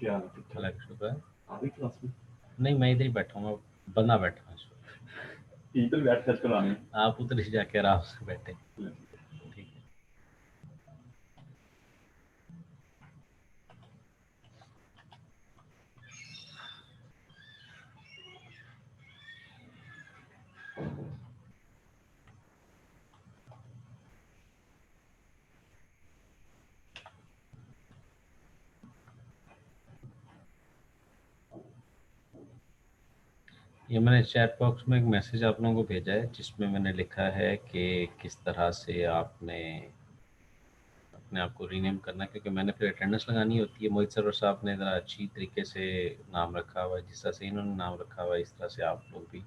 क्या हाल है? ठीक ठाक? अलग शुक्र। आ गई क्लास में? नहीं, मैं इधर ही बैठा हूँ, बंदा बैठा हूँ इस वक्त। इधर बैठ कर कराने। आप उधर ही जाके आराम से बैठे। ठीक है। ये मैंने चैट बॉक्स में एक मैसेज आप लोगों को भेजा है, जिसमें मैंने लिखा है कि किस तरह से आपने अपने आप को रीनेम करना है, क्योंकि मैंने फिर अटेंडेंस लगानी होती है। मोहित सर साहब ने ज़रा अच्छी तरीके से नाम रखा हुआ है, जिस तरह से इन्होंने नाम रखा हुआ है इस तरह से आप लोग भी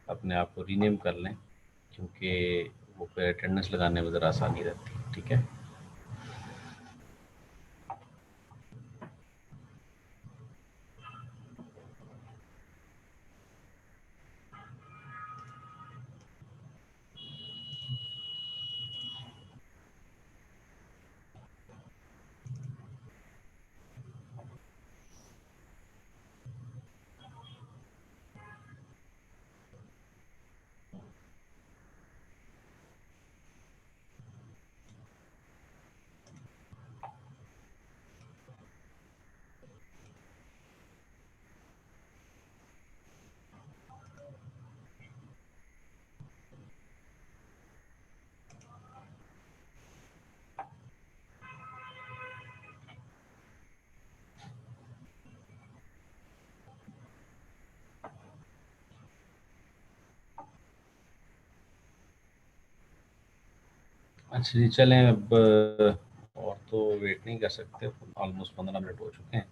अपने आप को रीनेम कर लें, क्योंकि वो फिर अटेंडेंस लगाने में ज़रा आसानी रहती है। ठीक है। अच्छा जी, चलें अब। और तो वेट नहीं कर सकते, ऑलमोस्ट 15 मिनट हो चुके हैं।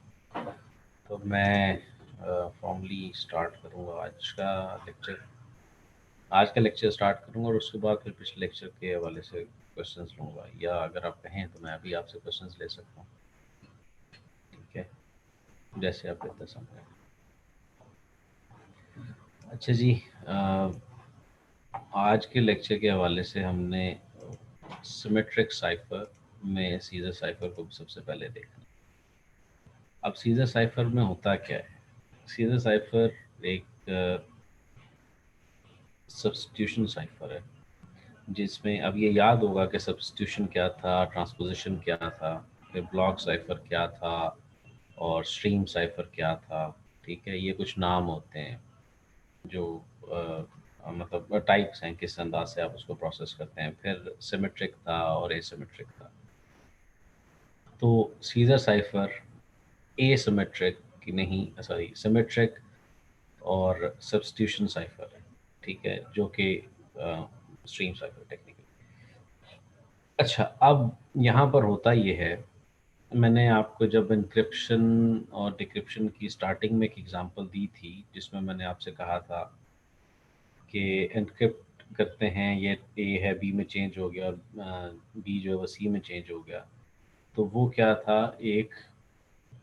तो मैं फॉर्मली स्टार्ट करूँगा आज का लेक्चर स्टार्ट करूँगा, और उसके बाद फिर पिछले लेक्चर के हवाले से क्वेश्चंस लूँगा, या अगर आप कहें तो मैं अभी आपसे क्वेश्चंस ले सकता हूँ। ठीक है, जैसे आप बेहतर समझें। अच्छा जी, आज के लेक्चर के हवाले से हमने सिमेट्रिक साइफर में सीजर साइफर को सबसे पहले देखना। अब सीजर साइफर में होता क्या है? सीजर साइफर एक सब्स्टिट्यूशन साइफर है, जिसमें अब ये याद होगा कि सब्स्टिट्यूशन क्या था, ट्रांसपोजिशन क्या था, फिर ब्लॉक साइफर क्या था, और स्ट्रीम साइफर क्या था। ठीक है, ये कुछ नाम होते हैं जो मतलब टाइप्स हैं, किस अंदाज से आप उसको प्रोसेस करते हैं। फिर सिमेट्रिक था और एसिमेट्रिक था। तो सीजर साइफर एसिमेट्रिक की नहीं, सॉरी, सिमेट्रिक और सब्स्टिट्यूशन साइफर है। ठीक है, जो कि स्ट्रीम साइफर टेक्निकली। अच्छा, अब यहाँ पर होता ये है, मैंने आपको जब इंक्रिप्शन और डिक्रिप्शन की स्टार्टिंग में एक एग्जांपल दी थी, जिसमें मैंने आपसे कहा था कि एनक्रिप्ट करते हैं, ये ए है बी में चेंज हो गया, और बी जो है वो सी में चेंज हो गया। तो वो क्या था, एक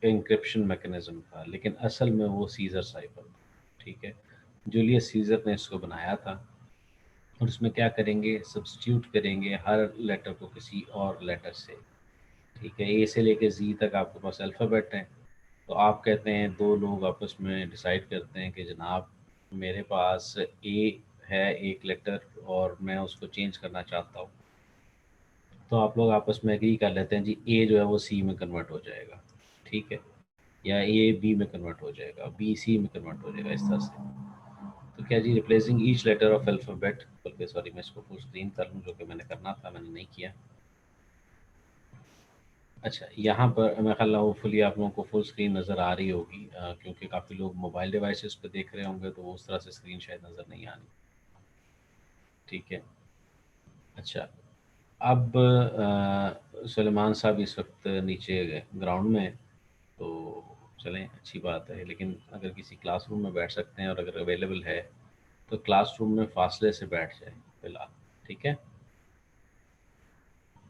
एन्क्रिप्शन मैकेनिज्म था, लेकिन असल में वो सीजर साइफर था। ठीक है, जूलियस सीजर ने इसको बनाया था, और उसमें क्या करेंगे, सब्स्टिट्यूट करेंगे हर लेटर को किसी और लेटर से। ठीक है, ए से लेके जी तक आपके पास अल्फ़ाबेट हैं। तो आप कहते हैं, दो लोग आपस में डिसाइड करते हैं कि जनाब मेरे पास ए है एक लेटर, और मैं उसको चेंज करना चाहता हूँ। तो आप लोग आपस में एग्री कर लेते हैं जी, ए जो है वो सी में कन्वर्ट हो जाएगा। ठीक है, या ए बी में कन्वर्ट हो जाएगा, बी सी में कन्वर्ट हो जाएगा, इस तरह से। तो क्या जी, replacing each letter of alphabet, बल्कि सॉरी, मैं इसको फुल स्क्रीन कर लूँ, जो कि मैंने करना था, मैंने नहीं किया। अच्छा, यहाँ पर मैं ख्याल होपफुली आप लोगों को फुल स्क्रीन नज़र आ रही होगी, क्योंकि काफ़ी लोग मोबाइल डिवाइसेस पे देख रहे होंगे, तो वो उस तरह से स्क्रीन शायद नज़र नहीं आनी। ठीक है। अच्छा, अब सुलेमान साहब इस वक्त नीचे ग्राउंड में हैं, तो चलें, अच्छी बात है। लेकिन अगर किसी क्लासरूम में बैठ सकते हैं, और अगर अवेलेबल है तो क्लासरूम में फासले से बैठ जाए फिलहाल। ठीक है।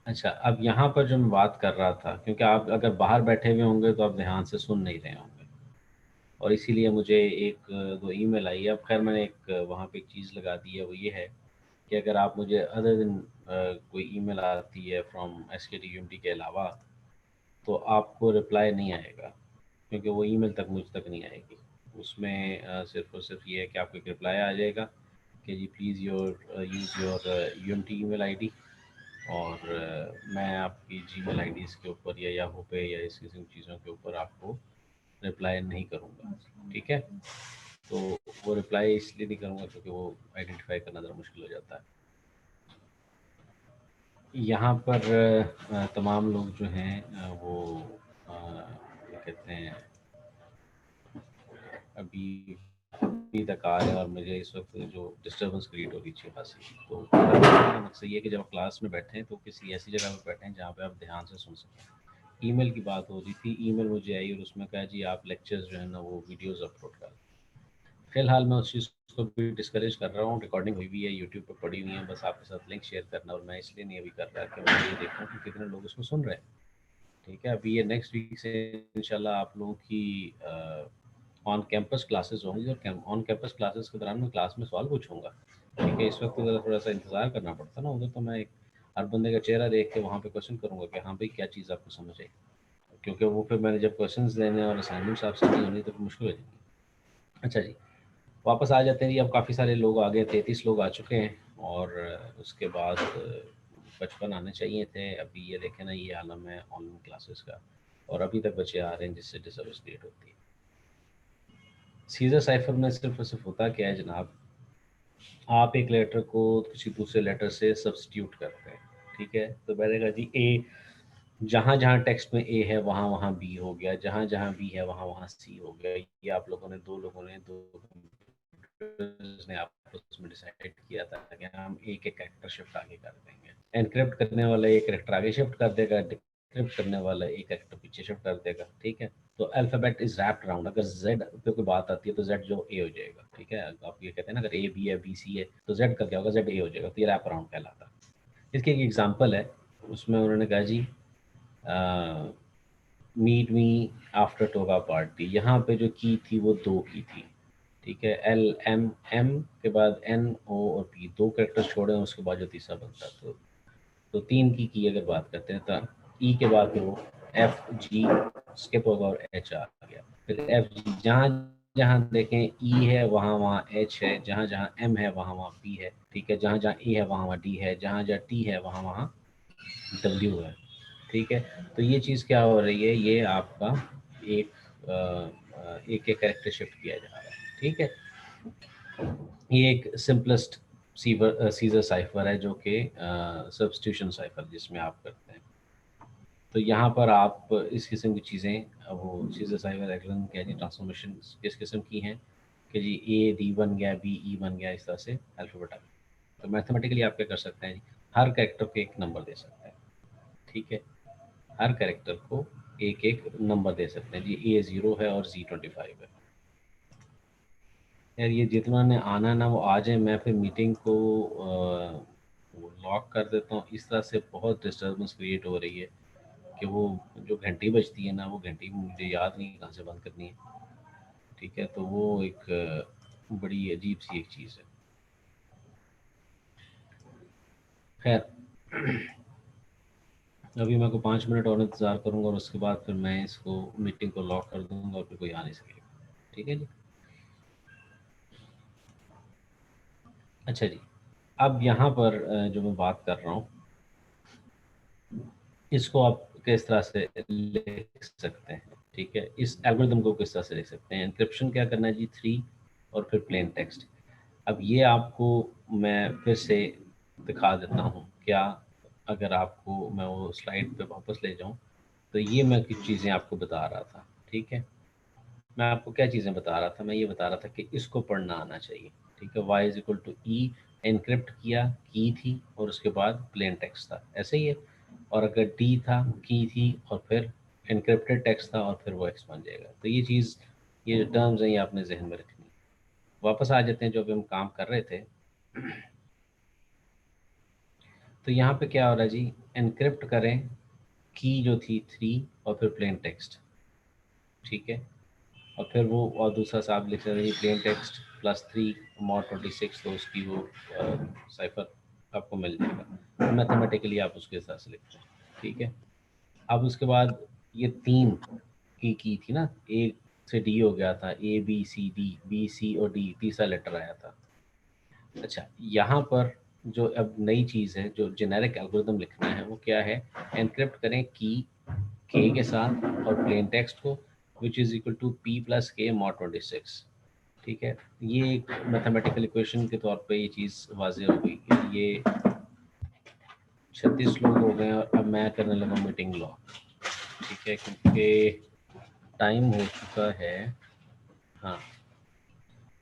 अच्छा, अब यहाँ पर जो मैं बात कर रहा था, क्योंकि आप अगर बाहर बैठे हुए होंगे तो आप ध्यान से सुन नहीं रहे होंगे, और इसीलिए मुझे एक दो ईमेल आई है। अब खैर मैंने एक वहाँ पे एक चीज़ लगा दी है, वो ये है कि अगर आप मुझे अदर दिन कोई ईमेल आती है फ्रॉम एस के टी के अलावा, तो आपको रिप्लाई नहीं आएगा। क्योंकि वो ईमेल तक मुझ तक नहीं आएगी। उसमें सिर्फ और सिर्फ ये है कि आपको एक रिप्लाई आ जाएगा कि जी please use your UMT email ID, और मैं आपकी जीमेल आईडीज़ के ऊपर या याहू पे या इस किस्म की चीज़ों के ऊपर आपको रिप्लाई नहीं करूँगा। ठीक है, तो वो रिप्लाई इसलिए नहीं करूँगा क्योंकि वो आइडेंटिफाई करना ज़रा मुश्किल हो जाता है। यहाँ पर तमाम लोग जो हैं वो क्या कहते हैं, अभी तक आ रहे हैं और मुझे इस वक्त जो डिस्टर्बेंस क्रिएट हो रही थी खासी। तो मकसद ये है कि जब आप क्लास में बैठे हैं तो किसी ऐसी जगह पर बैठें जहाँ पे आप ध्यान से सुन सकें। ईमेल की बात हो रही थी, ईमेल मुझे आई और उसमें कहा जी आप लेक्चर्स जो है ना वो वीडियोस अपलोड कर। फिलहाल मैं उस चीज़ को भी डिस्करेज कर रहा हूँ। रिकॉर्डिंग हुई हुई है, यूट्यूब पर पड़ी हुई है, बस आपके साथ लिंक शेयर करना, और मैं इसलिए नहीं अभी कर रहा कि मैं ये देखूँ कि कितने लोग उसको सुन रहे हैं। ठीक है, अभी ये नेक्स्ट वीक से इंशाल्लाह आप लोगों की ऑन कैंपस क्लासेस होंगी, और ऑन कैंपस क्लासेस के दौरान मैं क्लास में सवाल पूछूंगा। ठीक है, इस वक्त तो थोड़ा सा इंतज़ार करना पड़ता ना, उधर तो मैं एक हर बंदे का चेहरा देख के वहाँ पे क्वेश्चन करूँगा कि हाँ भाई क्या चीज़ आपको समझ आई, क्योंकि वो फिर मैंने जब क्वेश्चन देने और असाइनमेंट्स आपसे नहीं होनी तो फिर मुश्किल हो जाएगी। अच्छा जी, वापस आ जाते हैं जी। अब काफ़ी सारे लोग आ गए, 33 लोग आ चुके हैं, और उसके बाद 55 आने चाहिए थे। अभी ये देखें ना, ये आलम है ऑनलाइन क्लासेस का, और अभी तक बच्चे आ रहे हैं जिससे डिस्टर्बेंस क्रिएट होती है। सीजर साइफर में सिर्फ और सिर्फ होता क्या है जनाब, आप एक लेटर को किसी दूसरे लेटर से सब्स्टिट्यूट करते हैं। ठीक है, तो मैंने कहा जी ए, जहाँ जहाँ टेक्स्ट में ए है वहाँ वहाँ बी हो गया, जहाँ जहाँ बी है वहाँ वहाँ सी हो गया। ये आप लोगों ने दो कंप्यूटर्स ने आपस में डिसाइड किया था कि हम एक एक कैरेक्टर शिफ्ट आगे कर देंगे। एनक्रिप्ट करने वाला एक कैरेक्टर आगे शिफ्ट कर देगा, डिक्रिप्ट करने वाला एक कैरेक्टर पीछे शिफ्ट कर देगा। ठीक है, तो अल्फाबेट इज रैप्ड अराउंड। अगर जेड पे कोई बात आती है तो जेड जो ए हो जाएगा। ठीक है, आप ये कहते हैं ना अगर ए बी है बी सी है तो जेड का क्या होगा, जेड ए हो जाएगा। तो ये रैप अराउंड कहलाता है। इसकी एक एग्जांपल है, उसमें उन्होंने कहा जी meet me after toga party. यहाँ पे जो की थी वो 2 की थी। ठीक है, एल एम एम के बाद एन ओ और पी, 2 कैरेक्टर्स छोड़े हैं, उसके बाद जो तीसरा बनता है तो 3 की अगर बात करते हैं तो ई के बाद फिर वो एफ जी स्किप होगा और एच आ गया। फिर एफ जी, जहाँ जहाँ देखें ई है वहाँ वहाँ एच है, जहाँ जहाँ एम है वहाँ वहाँ पी है। ठीक है, जहाँ जहाँ ए है वहाँ वहाँ डी है, जहाँ जहाँ टी है वहाँ वहाँ डब्ल्यू है। ठीक है, तो ये चीज़ क्या हो रही है, ये आपका एक एक एक कैरेक्टर शिफ्ट किया जा रहा है। ठीक है, ये एक सिंपलेस्ट सीजर साइफर है जो कि सब्स्टिट्यूशन साइफर जिसमें आप करते हैं। तो यहाँ पर आप इस किस्म की चीज़ें, वो सीजर साइफर एगलन क्या जी ट्रांसफॉर्मेशन किस किस्म की हैं कि जी ए डी बन गया, बी ई बन गया, इस तरह से अल्फ़ाबेट आ गया। तो मैथमेटिकली आप क्या कर सकते हैं, हर कैरेक्टर को एक नंबर दे सकते हैं। ठीक है, हर कैरेक्टर को एक एक नंबर दे सकते हैं जी, ए 0 है और जी 25 है। यार ये जितना ने आना ना वो आ जाए, मैं फिर मीटिंग को लॉक कर देता हूँ। इस तरह से बहुत डिस्टर्बेंस क्रिएट हो रही है कि वो जो घंटी बजती है ना, वो घंटी मुझे याद नहीं कहाँ से बंद करनी है। ठीक है, तो वो एक बड़ी अजीब सी एक चीज़ है। खैर, अभी मैं को 5 मिनट और इंतज़ार करूँगा और उसके बाद फिर मैं इसको मीटिंग को लॉक कर दूँगा और फिर कोई आ नहीं सकेगा। ठीक है जी। अच्छा जी, अब यहाँ पर जो मैं बात कर रहा हूँ, इसको आप किस तरह से लिख सकते हैं। ठीक है, इस एल्गोरिदम को किस तरह से लिख सकते हैं। एन्क्रिप्शन क्या करना है जी, 3 और फिर प्लेन टेक्स्ट। अब ये आपको मैं फिर से दिखा देता हूँ क्या, अगर आपको मैं वो स्लाइड पे वापस ले जाऊँ तो ये मैं कुछ चीज़ें आपको बता रहा था। ठीक है, मैं आपको क्या चीज़ें बता रहा था, मैं ये बता रहा था कि इसको पढ़ना आना चाहिए। ठीक है, y is equal to e, encrypt किया, की थी और उसके बाद प्लेन टेक्स्ट था, ऐसे ही है। और अगर डी था, की थी और फिर एनक्रिप्टेड टेक्स्ट था और फिर वो एक्स बन जाएगा। तो ये चीज़, ये जो टर्म्स हैं ये आपने जहन में रखनी है। वापस आ जाते हैं जो अभी हम काम कर रहे थे। तो यहाँ पे क्या हो रहा है जी, एनक्रिप्ट करें की जो थी 3 और फिर प्लेन टेक्स्ट। ठीक है, और फिर वो और दूसरा साहब लिख रहे हैं प्लेन टेक्स्ट +3 mod 26, तो उसकी वो साइफर आपको मिल जाएगा। मैथमेटिकली आप उसके हिसाब से लिखते हैं। ठीक है, अब उसके बाद ये 3 की थी ना, ए से डी हो गया था, A B C D, B C और डी, तीसरा लेटर आया था। अच्छा, यहाँ पर जो अब नई चीज़ है, जो जेनेरिक एल्गोरिदम लिखना है वो क्या है, एनक्रिप्ट करें की के के साथ और प्लेन टेक्स्ट को, which is equal to p plus k mod 26। ठीक है, ये एक मैथमेटिकल इक्वेशन के तौर पे ये चीज़ वाज़ेह हो गई कि ये 36 लोग हो गए और अब मैं करने लगा मीटिंग लॉ। ठीक है, क्योंकि टाइम हो चुका है, हाँ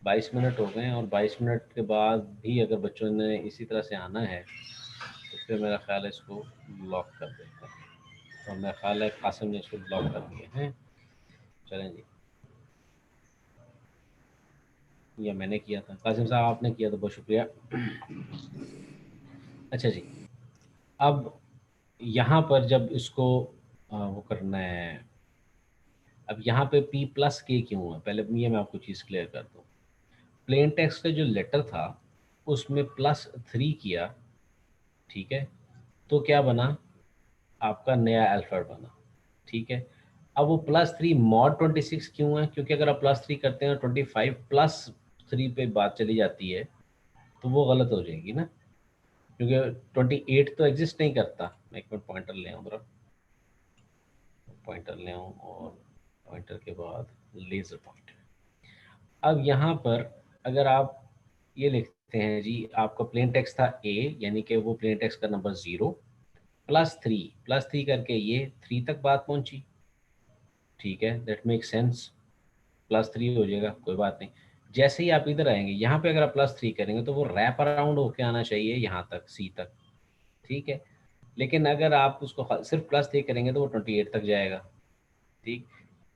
22 मिनट हो गए हैं, और 22 मिनट के बाद भी अगर बच्चों ने इसी तरह से आना है तो फिर मेरा ख्याल है इसको लॉक कर देते हैं। और मेरा ख्याल है कासिम ने इसको ब्लॉक कर दिया है। चलें जी, या मैंने किया था, कासिम साहब आपने किया तो बहुत शुक्रिया। अच्छा जी, अब यहाँ पर जब इसको वो करना है, अब यहाँ पे p प्लस के क्यों है, पहले ये मैं आपको चीज़ क्लियर कर दूँ। प्लेन टेक्स्ट का जो लेटर था उसमें +3 किया, ठीक है, तो क्या बना, आपका नया अल्फ़ाबेट बना। ठीक है, अब वो +3 मॉड 26 क्यों है, क्योंकि अगर आप +3 करते हैं 25 प्लस 3 पे बात चली जाती है तो वो गलत हो जाएगी ना, क्योंकि 28 तो एग्जिस्ट नहीं करता। मैं एक मिनट पॉइंटर ले आऊँ, पॉइंटर ले आऊँ, और पॉइंटर के बाद लेज़र पॉइंटर। अब यहाँ पर अगर आप ये लिखते हैं जी, आपका प्लेन टेक्स्ट था ए, यानी कि वो प्लेन टेक्स्ट का नंबर 0 +3 करके ये 3 तक बात पहुंची। ठीक है, दैट मेक सेंस, +3 हो जाएगा, कोई बात नहीं। जैसे ही आप इधर आएंगे यहाँ पे अगर आप +3 करेंगे तो वो रैप अराउंड होके आना चाहिए यहाँ तक, सी तक। ठीक है, लेकिन अगर आप उसको सिर्फ +3 करेंगे तो वो 28 तक जाएगा। ठीक,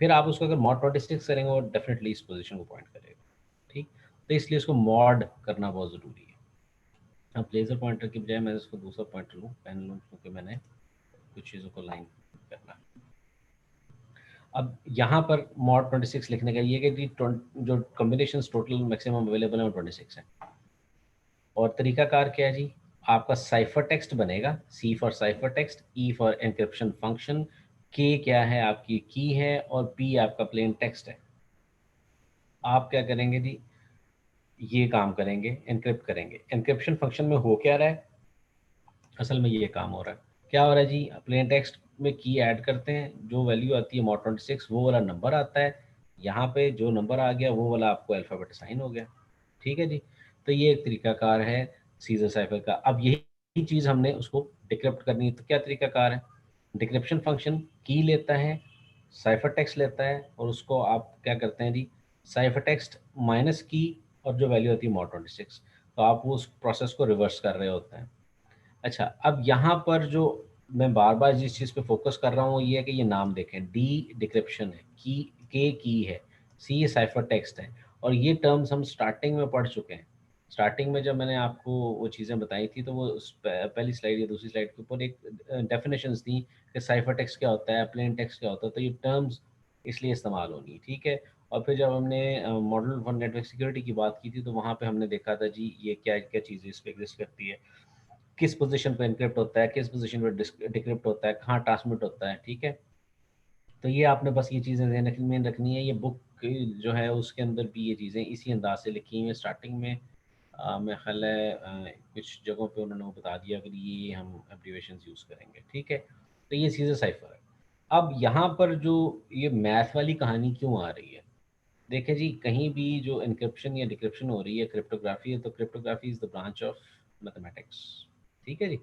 फिर आप उसको अगर मॉड 26 करेंगे वो डेफिनेटली इस पोजीशन को पॉइंट करेगा। ठीक, तो इसलिए इसको मॉड करना बहुत ज़रूरी है। अब लेज़र पॉइंटर की बजाय मैं इसको दूसरा पॉइंटर लूँ, पेन लूँ, क्योंकि मैंने कुछ चीज़ों को लाइन करना है। अब यहाँ पर मॉड 26 लिखने का ये कि जो कॉम्बिनेशन टोटल मैक्सिमम अवेलेबल है वो 26 है। और तरीकाकार क्या है जी, आपका साइफर टेक्स्ट बनेगा, C for cipher text, E for encryption function, K क्या है आपकी की है, और पी आपका प्लेन टेक्स्ट है। आप क्या करेंगे जी, ये काम करेंगे, एनक्रिप्ट करेंगे। एनक्रिप्शन फंक्शन में हो क्या रहा है, असल में ये काम हो रहा है, क्या हो रहा है जी, प्लेन टेक्स्ट में की ऐड करते हैं, जो वैल्यू आती है मॉड 26 वो वाला नंबर आता है, यहाँ पे जो नंबर आ गया वो वाला आपको अल्फ़ाबेट असाइन हो गया। ठीक है जी, तो ये एक तरीकाकार है सीजर साइफर का। अब यही चीज़ हमने उसको डिक्रिप्ट करनी है, तो क्या तरीकाकार है, डिक्रिप्शन फंक्शन की लेता है, साइफर टेक्स्ट लेता है, और उसको आप क्या करते हैं जी, साइफर टेक्स्ट माइनस की और जो वैल्यू होती है मॉड 26, तो आप वो उस प्रोसेस को रिवर्स कर रहे होते हैं। अच्छा, अब यहाँ पर जो मैं बार बार जिस चीज़ पे फोकस कर रहा हूँ ये है कि ये नाम देखें, डी डिक्रिप्शन है, की है, सी ये साइफर टेक्स्ट है, और ये टर्म्स हम स्टार्टिंग में पढ़ चुके हैं। स्टार्टिंग में जब मैंने आपको वो चीज़ें बताई थी तो वो पहली स्लाइड या दूसरी स्लाइड के ऊपर एक डेफिनेशंस थी कि साइफर टेक्स्ट क्या होता है, प्लेन टेक्स्ट क्या होता है, तो ये टर्म्स इसलिए इस्तेमाल होनी, ठीक है। और फिर जब हमने मॉडल फॉर नेटवर्क सिक्योरिटी की बात की थी तो वहाँ पे हमने देखा था जी ये क्या क्या चीज़ें इस पर एग्जिस्ट करती है, किस पोजीशन पे एनक्रिप्ट होता है, किस पोजीशन पे डिक्रिप्ट होता है, कहाँ ट्रांसमिट होता है। ठीक है, तो ये आपने बस ये चीज़ें ध्यान में रखनी है। ये बुक जो है उसके अंदर भी ये चीज़ें इसी अंदाज से लिखी हुई हैं। स्टार्टिंग में मेरा ख्याल है कुछ जगहों पे उन्होंने वो बता दिया कि ये हम एब्रीवेशन यूज़ करेंगे। ठीक है, तो ये चीज़ें साइफर है। अब यहाँ पर जो ये मैथ वाली कहानी क्यों आ रही है, देखिए जी, कहीं भी जो इनक्रिप्शन या डिक्रिप्शन हो रही है, क्रिप्टोग्राफी है, तो cryptography is the branch of mathematics. ठीक है जी,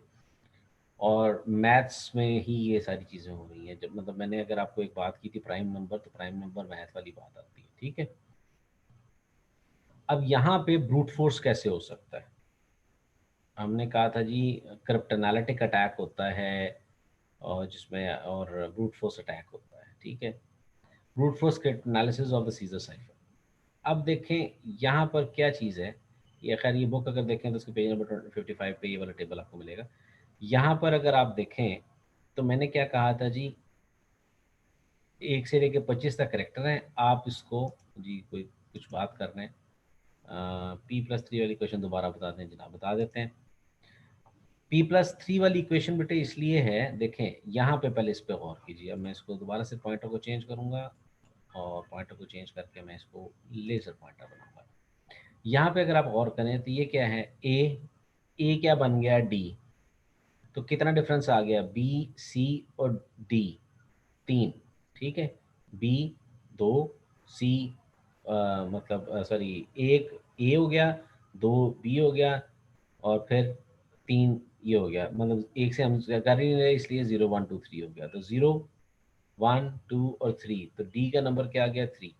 और मैथ्स में ही ये सारी चीज़ें हो रही हैं। जब मतलब मैंने अगर आपको एक बात की थी प्राइम नंबर, तो प्राइम नंबर मैथ वाली बात आती है। ठीक है, अब यहाँ पे ब्रूट फोर्स कैसे हो सकता है, हमने कहा था जी क्रिप्टोनालिटिक अटैक होता है और जिसमें और ब्रूट फोर्स अटैक होता है। ठीक है, brute force cryptanalysis of the Caesar cipher. अब देखें यहाँ पर क्या चीज़ है, ये खैर ये बुक अगर देखें तो उसके पेज नंबर 55 पे ये वाला टेबल आपको मिलेगा। यहाँ पर अगर आप देखें तो मैंने क्या कहा था जी, 1 से लेकर 25 तक करेक्टर हैं। आप इसको जी कोई कुछ बात कर रहे हैं, P+3 वाली क्वेश्चन दोबारा बता दें जनाब, बता देते हैं। p+3 वाली इक्वेशन बेटे इसलिए है, देखें यहाँ पे पहले इस पे गौर कीजिए। अब मैं इसको दोबारा से पॉइंटर को चेंज करूँगा और पॉइंटर को चेंज करके मैं इसको लेजर पॉइंटर बनाऊंगा। यहाँ पे अगर आप गौर करें तो ये क्या है, ए क्या बन गया, डी। तो कितना डिफरेंस आ गया, बी सी और डी 3, ठीक है। बी 2, सी मतलब सॉरी एक ए हो गया, 2 बी हो गया और फिर 3 ये हो गया। मतलब एक से हम कर ही नहीं रहे इसलिए 0 1 2 3 हो गया। तो 0 1 2 और 3, तो डी का नंबर क्या आ गया 3।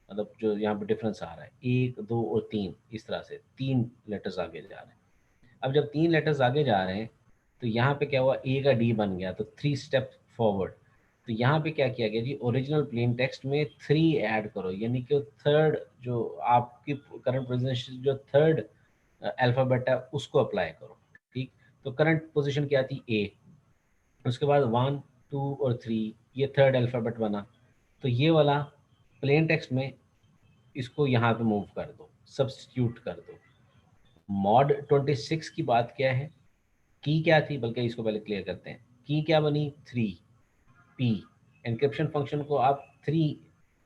मतलब जो यहाँ पे डिफरेंस आ रहा है 1 2 और 3, इस तरह से 3 लेटर्स आगे जा रहे हैं। अब जब 3 लेटर्स आगे जा रहे हैं तो यहाँ पे क्या हुआ, ए का डी बन गया, तो 3 स्टेप फॉरवर्ड। तो यहाँ पे क्या किया गया जी, ओरिजिनल प्लेन टेक्स्ट में 3 ऐड करो, यानी कि थर्ड जो आपकी करंट पोजीशन जो थर्ड अल्फ़ाबेट है उसको अप्लाई करो, ठीक। तो करंट पोजीशन क्या थी, ए। उसके बाद 1 2 और 3 ये थर्ड अल्फ़ाबेट बना। तो ये वाला प्लेन टेक्स्ट में इसको यहाँ पे मूव कर दो, सब्स्टिट्यूट कर दो। मॉड 26 की बात क्या है, की क्या थी, बल्कि इसको पहले क्लियर करते हैं। की क्या बनी, 3 पी। एनक्रिप्शन फंक्शन को आप 3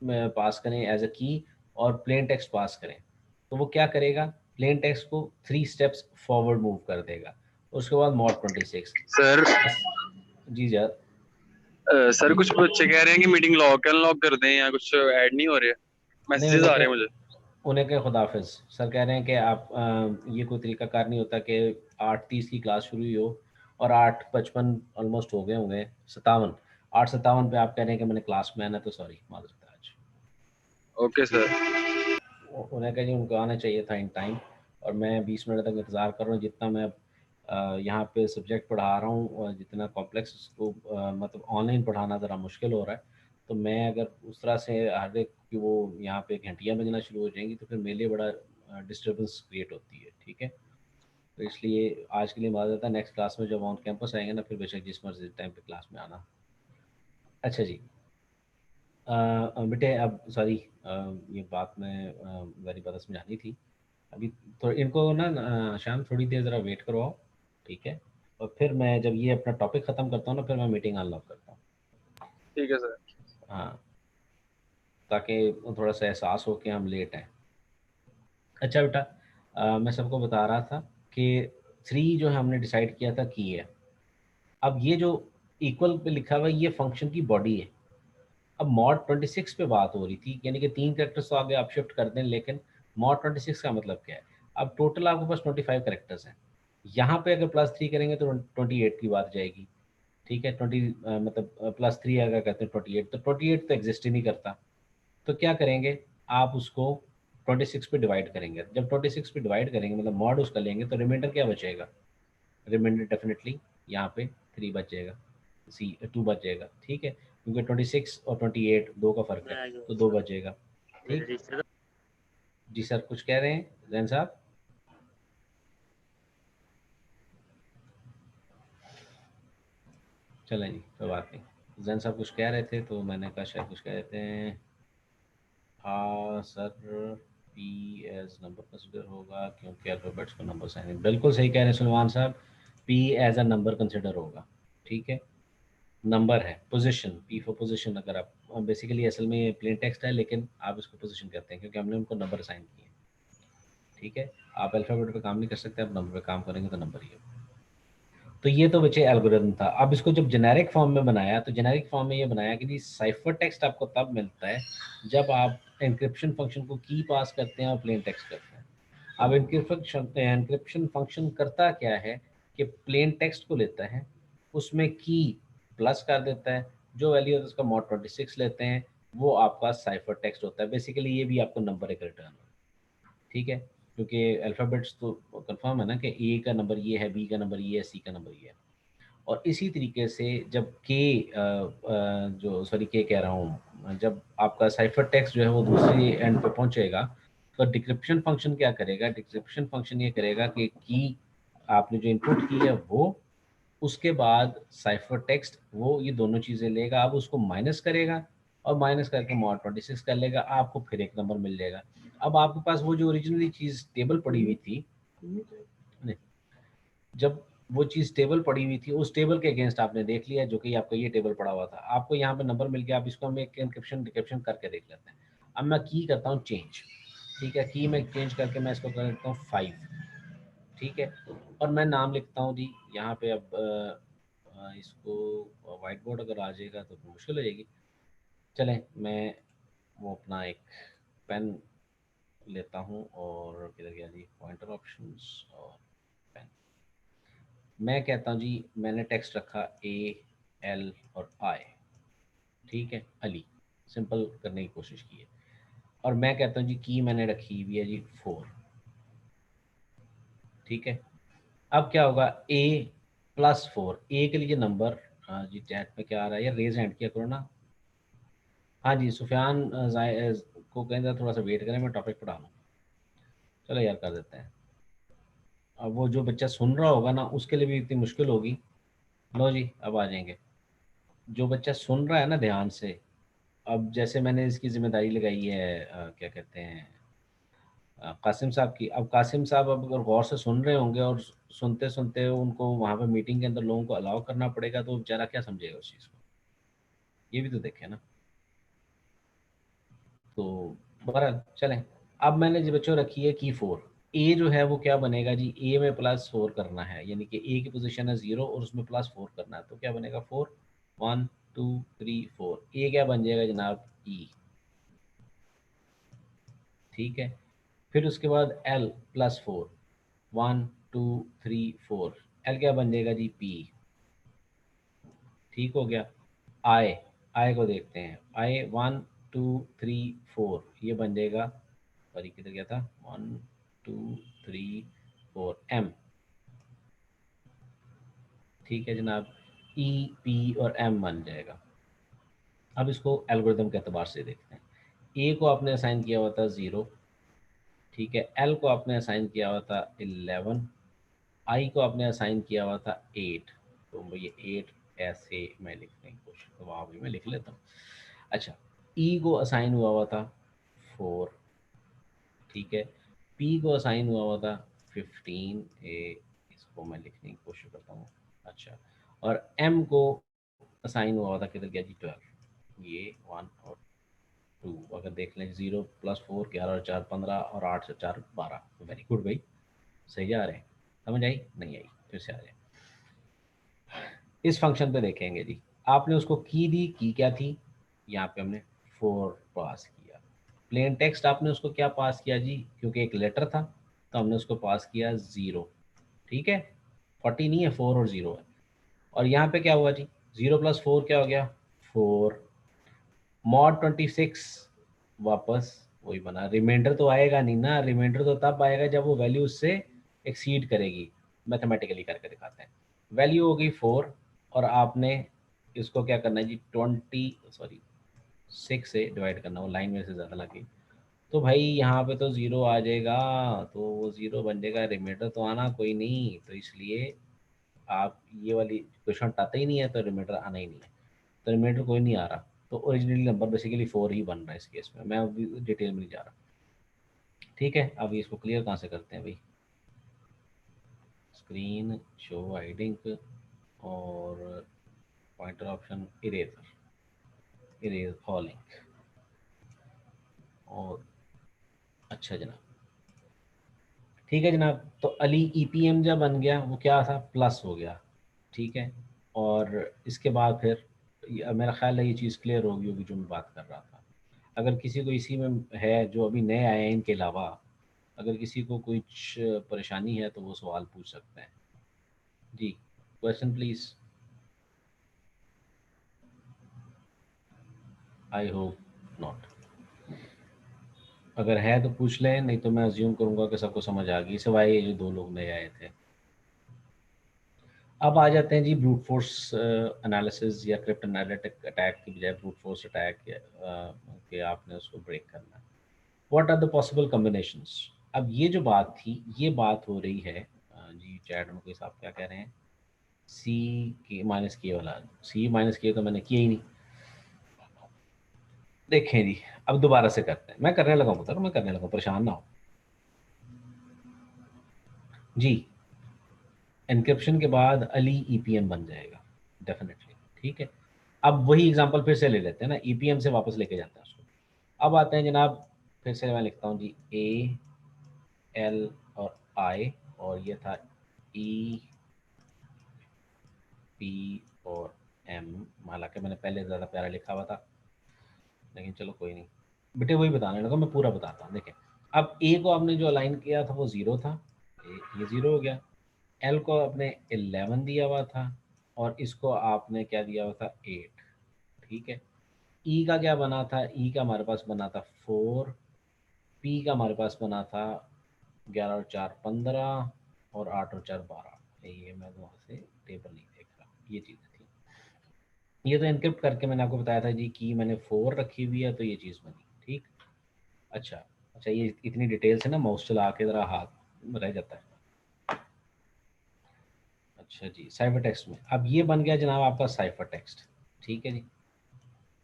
में पास करें एज अ की और प्लेन टेक्स्ट पास करें तो वो क्या करेगा, प्लेन टेक्स्ट को 3 स्टेप्स फॉरवर्ड मूव कर देगा। उसके बाद मॉड 26। सर जी सर। सर जी कुछ बच्चे कह रहे हैं कि मीटिंग लॉक अनलॉक कर दें या कुछ ऐड नहीं हो रहे, नहीं, मैसेजेस आ रहे हैं मुझे। उन्हें के खुदाफिज सर कह रहे हैं कि आप ये कोई तरीकाकार नहीं होता कि 8:30 की क्लास शुरू हुई हो और 8:55 ऑलमोस्ट हो गए होंगे, 57, 8:57 पे आप कह रहे हैं कि मैंने क्लास में आना, तो सॉरी माजरत है आज। Okay sir. उन्हें कहा जी उनको आना चाहिए था इन टाइम, और मैं 20 मिनट तक इंतज़ार कर रहा हूँ। जितना मैं यहाँ पे सब्जेक्ट पढ़ा रहा हूँ और जितना कॉम्प्लेक्स उसको मतलब ऑनलाइन पढ़ाना ज़रा मुश्किल हो रहा है। तो मैं अगर उस तरह से हर एक कि वो यहाँ पे घंटियाँ बजना शुरू हो जाएंगी तो फिर मेरे लिए बड़ा डिस्टर्बेंस क्रिएट होती है, ठीक है। तो इसलिए आज के लिए माजरत है, नेक्स्ट क्लास में जब ऑन कैंपस आएंगे ना फिर बेशक जिस मर्जी टाइम पे क्लास में आना। अच्छा जी, बेटे अब सॉरी, ये बात मैं मेरी बात समझानी थी अभी। तो इनको ना शाम थोड़ी देर ज़रा वेट करवाओ, ठीक है। और फिर मैं जब ये अपना टॉपिक ख़त्म करता हूँ ना फिर मैं मीटिंग अनलॉक करता हूँ। ठीक है सर। हाँ, ताकि थोड़ा सा एहसास हो कि हम लेट हैं। अच्छा बेटा, मैं सबको बता रहा था कि 3 जो है हमने डिसाइड किया था की है। अब ये जो इक्वल पे लिखा हुआ है ये फंक्शन की बॉडी है। अब मॉड 26 पे बात हो रही थी, यानी कि 3 कैरेक्टर्स तो आगे आप शिफ्ट कर दें, लेकिन मॉड 26 का मतलब क्या है, अब टोटल आपके पास 25 कैरेक्टर्स हैं। यहाँ पे अगर +3 करेंगे तो 28 की बात जाएगी, ठीक है। 20 मतलब +3 अगर कहते हैं 28, तो 28 तो एग्जिस्ट ही नहीं करता। तो क्या करेंगे, आप उसको 26 पे डिवाइड करेंगे। जब 26 पे डिवाइड करेंगे मतलब मॉड उसका लेंगे तो रिमाइंडर क्या बचेगा, रिमाइंडर डेफिनेटली यहाँ पे 3 बचेगा, सी 2 बचेगा, ठीक है। क्योंकि 26 और 28 2 का फर्क है तो 2 बचेगा, ठीक। जी सर कुछ कह रहे हैं जैन साहब। चलें जी कोई बात नहीं, जैन साहब कुछ कह रहे थे तो मैंने कहा शायद कुछ कह रहे थे। हाँ sir, p as number consider होगा क्योंकि अल्फ़ाबेट्स को नंबर साइन, बिल्कुल सही कह रहे हैं सुलेमान साहब, p as a number consider होगा, ठीक है। नंबर है, पोजीशन, पी फॉर पोजीशन। अगर आप बेसिकली असल में ये प्लेन टेक्स्ट है लेकिन आप इसको पोजीशन कहते हैं क्योंकि हमने उनको नंबर असाइन किए, ठीक है। आप अल्फ़ाबेट पे काम नहीं कर सकते, आप नंबर पे काम करेंगे तो नंबर ही है। तो ये तो बच्चे एल्गोरिथम था। अब इसको जब जेनेरिक फॉर्म में बनाया तो जेनेरिक फॉर्म में ये बनाया कि जी साइफर टेक्स्ट आपको तब मिलता है जब आप एनक्रिप्शन फंक्शन को की पास करते हैं और प्लेन टेक्स्ट करते हैं। अब एनक्रिप्शन फंक्शन करता क्या है कि प्लेन टेक्स्ट को लेता है, उसमें की प्लस कर देता है, जो वैल्यू होता है उसका मॉड 26 लेते हैं, वो आपका साइफर टेक्स्ट होता है। बेसिकली ये भी आपको नंबर एक रिटर्न, ठीक है। क्योंकि अल्फ़ाबेट्स तो कंफर्म है ना कि ए का नंबर ये है, बी का नंबर ये है, सी का नंबर ये है। और इसी तरीके से जब के जो सॉरी के कह रहा हूँ, जब आपका साइफर टेक्स्ट जो है वो दूसरी एंड पे पहुंचेगा तो डिक्रिप्शन फंक्शन क्या करेगा, डिक्रिप्शन फंक्शन ये करेगा कि की आपने जो इनपुट की है वो, उसके बाद साइफर टेक्स्ट वो ये दोनों चीज़ें लेगा, अब उसको माइनस करेगा और माइनस करके मॉड 26 कर लेगा, आपको फिर एक नंबर मिल जाएगा। अब आपके पास वो जो ओरिजिनली चीज़ टेबल पड़ी हुई थी, नहीं, जब वो चीज़ टेबल पड़ी हुई थी, उस टेबल के अगेंस्ट आपने देख लिया जो कि आपका ये टेबल पड़ा हुआ था, आपको यहाँ पे नंबर मिल गया, आप इसको हम एक एनक्रिप्शन डिक्रिप्शन करके देख लेते हैं। अब मैं की करता हूँ चेंज, ठीक है, की मैं चेंज करके मैं इसको कर देता हूँ 5, ठीक है, और मैं नाम लिखता हूँ जी यहाँ पे। अब इसको वाइट बोर्ड अगर आ जाएगा तो मुश्किल हो जाएगी। चलें, मैं वो अपना एक पेन लेता हूँ और किधर गया जी, पॉइंटर ऑप्शंस और पेन। मैं कहता हूँ जी मैंने टेक्स्ट रखा AL और I, ठीक है, अली, सिंपल करने की कोशिश की है। और मैं कहता हूँ जी की मैंने रखी हुई है जी 4, ठीक है। अब क्या होगा, A+4, A के लिए नंबर जी चैट में क्या आ रहा है, यार रेज हैंड किया करो ना। हाँ जी, सुफियान को कहना थोड़ा सा वेट करें, मैं टॉपिक पढ़ा लूँ। चलो यार कर देते हैं। अब वो जो बच्चा सुन रहा होगा ना उसके लिए भी इतनी मुश्किल होगी। लो जी अब आ जाएंगे। जो बच्चा सुन रहा है ना ध्यान से, अब जैसे मैंने इसकी जिम्मेदारी लगाई है क्या कहते हैं कासिम साहब की। अब कासिम साहब अब अगर गौर से सुन रहे होंगे और सुनते सुनते उनको वहाँ पे मीटिंग के अंदर लोगों को अलाउ करना पड़ेगा, तो बेचारा क्या समझेगा उस चीज़ को, ये भी तो देखें ना। तो बहरहाल चलें, अब मैंने जो बच्चों रखी है की 4, ए जो है वो क्या बनेगा जी, ए में +4 करना है, यानी कि ए की पोजीशन है 0 और उसमें +4 करना है, तो क्या बनेगा 4, 1 2 3 4, ए क्या बन जाएगा जनाब, ई, ठीक है। फिर उसके बाद L+4, 1 2 3 4, एल क्या बन जाएगा जी, पी, ठीक हो गया। आई, आई को देखते हैं, आई 1 2 3 4, ये बन जाएगा, सॉरी किधर गया था, 1 2 3 4, एम, ठीक है जनाब, ई पी और एम बन जाएगा। अब इसको एल्गोरिथम के एतबार से देखते हैं। ए को आपने असाइन किया हुआ था 0, ठीक है, एल को आपने असाइन किया हुआ था 11, आई को आपने असाइन किया हुआ था 8, तो ये 8 ऐसे मैं लिखने की कोशिश, तो वहाँ भी मैं लिख लेता हूँ। अच्छा, ई को असाइन हुआ था 4, ठीक है, पी को असाइन हुआ था 15, इसको मैं लिखने की कोशिश करता हूँ। अच्छा, और एम को असाइन हुआ था किधर गया जी, 12, ये 1 और 2, अगर देख लें 0+4 11 और 4 15 और 8 से 4 12, वेरी गुड भाई, सही जा रहे हैं। समझ आई, नहीं आई, फिर से आ जाए। इस फंक्शन पे देखेंगे जी, आपने उसको की दी, की क्या थी, यहाँ पे हमने 4 पास किया। प्लेन टेक्स्ट आपने उसको क्या पास किया जी, क्योंकि एक लेटर था तो हमने उसको पास किया 0, ठीक है, 40 नहीं है, 4 और 0 है। और यहाँ पे क्या हुआ जी, 0+4 क्या हो गया, 4, मॉड 26 वापस वही बना। रिमाइंडर तो आएगा नहीं ना, रिमाइंडर तो तब आएगा जब वो वैल्यू उससे एक्सीड करेगी। मैथमेटिकली करके दिखाते हैं। वैल्यू हो गई 4 और आपने इसको क्या करना है जी, 6 से डिवाइड करना, वो लाइन में से ज़्यादा लगी तो भाई यहाँ पे तो 0 आ जाएगा, तो वो 0 बन जाएगा, रिमाइंडर तो आना कोई नहीं, तो इसलिए आप ये वाली क्वेश्चन हटाते ही नहीं है तो रिमाइंडर आना ही नहीं है, तो रिमाइंडर कोई नहीं आ रहा, तो ओरिजिनली नंबर बेसिकली 4 ही बन रहा है इस केस में। मैं अभी डिटेल में नहीं जा रहा, ठीक है। अब इसको क्लियर कहाँ से करते हैं भाई, स्क्रीन शो हाइडिंग और pointer option, eraser, erase all link, और अच्छा जनाब, ठीक है जनाब। तो अली EPM जब बन गया वो क्या था, प्लस हो गया, ठीक है। और इसके बाद फिर मेरा ख्याल है ये चीज़ क्लियर होगी होगी जो मैं बात कर रहा था। अगर किसी को इसी में है जो अभी नए आए हैं इनके अलावा, अगर किसी को कुछ परेशानी है तो वो सवाल पूछ सकते हैं जी। Question please, I hope not, अगर है तो पूछ लें, नहीं तो मैं अज्यूम करूँगा कि सबको समझ आ गई, सिवाय ये जो 2 लोग नए आए थे। अब आ जाते हैं जी ब्रूट फोर्स एनालिसिस या क्रिप्ट एनालिटिक अटैक की बजाय ब्रूट फोर्स अटैक के आपने उसको ब्रेक करना है। What are the possible combinations. अब ये जो बात थी ये बात हो रही है जी, चैट में कोई साहब क्या कह रहे हैं, C-K वाला, C-K तो मैंने किया ही नहीं। देखें जी, अब दोबारा से करते हैं, मैं करने लगा हूँ, मैं करने लगा, परेशान ना हो जी। एनक्रिप्शन के बाद अली ईपीएम बन जाएगा डेफिनेटली। ठीक है, अब वही एग्जांपल फिर से ले लेते हैं ना, ईपीएम से वापस लेके जाते हैं उसको। अब आते हैं जनाब, फिर से मैं लिखता हूँ जी ए एल और आई, और ये था ई पी और एम। हालांकि मैंने पहले ज़्यादा प्यारा लिखा हुआ था, लेकिन चलो कोई नहीं बेटे, वही बताने लगा, मैं पूरा बताता हूँ। देखें, अब ए को आपने जो अलाइन किया था वो 0 था, ये 0 हो गया। एल को आपने 11 दिया हुआ था, और इसको आपने क्या दिया हुआ था 8। ठीक है, ई का क्या बना था, ई का हमारे पास बना था 4, पी का हमारे पास बना था 11 और 4 15, और 8 और 4 12। ये मैं वहाँ से टेबल नहीं देख रहा, ये चीज़ें थी। ये तो एनक्रिप्ट करके मैंने आपको बताया था जी कि मैंने 4 रखी हुई है, तो ये चीज़ बनी। ठीक, अच्छा अच्छा, ये इतनी डिटेल से ना माउस चला के ज़रा हाथ रह जाता है। अच्छा जी, साइफर टेक्स्ट में अब ये बन गया जनाब आपका साइफर टेक्स्ट। ठीक है जी,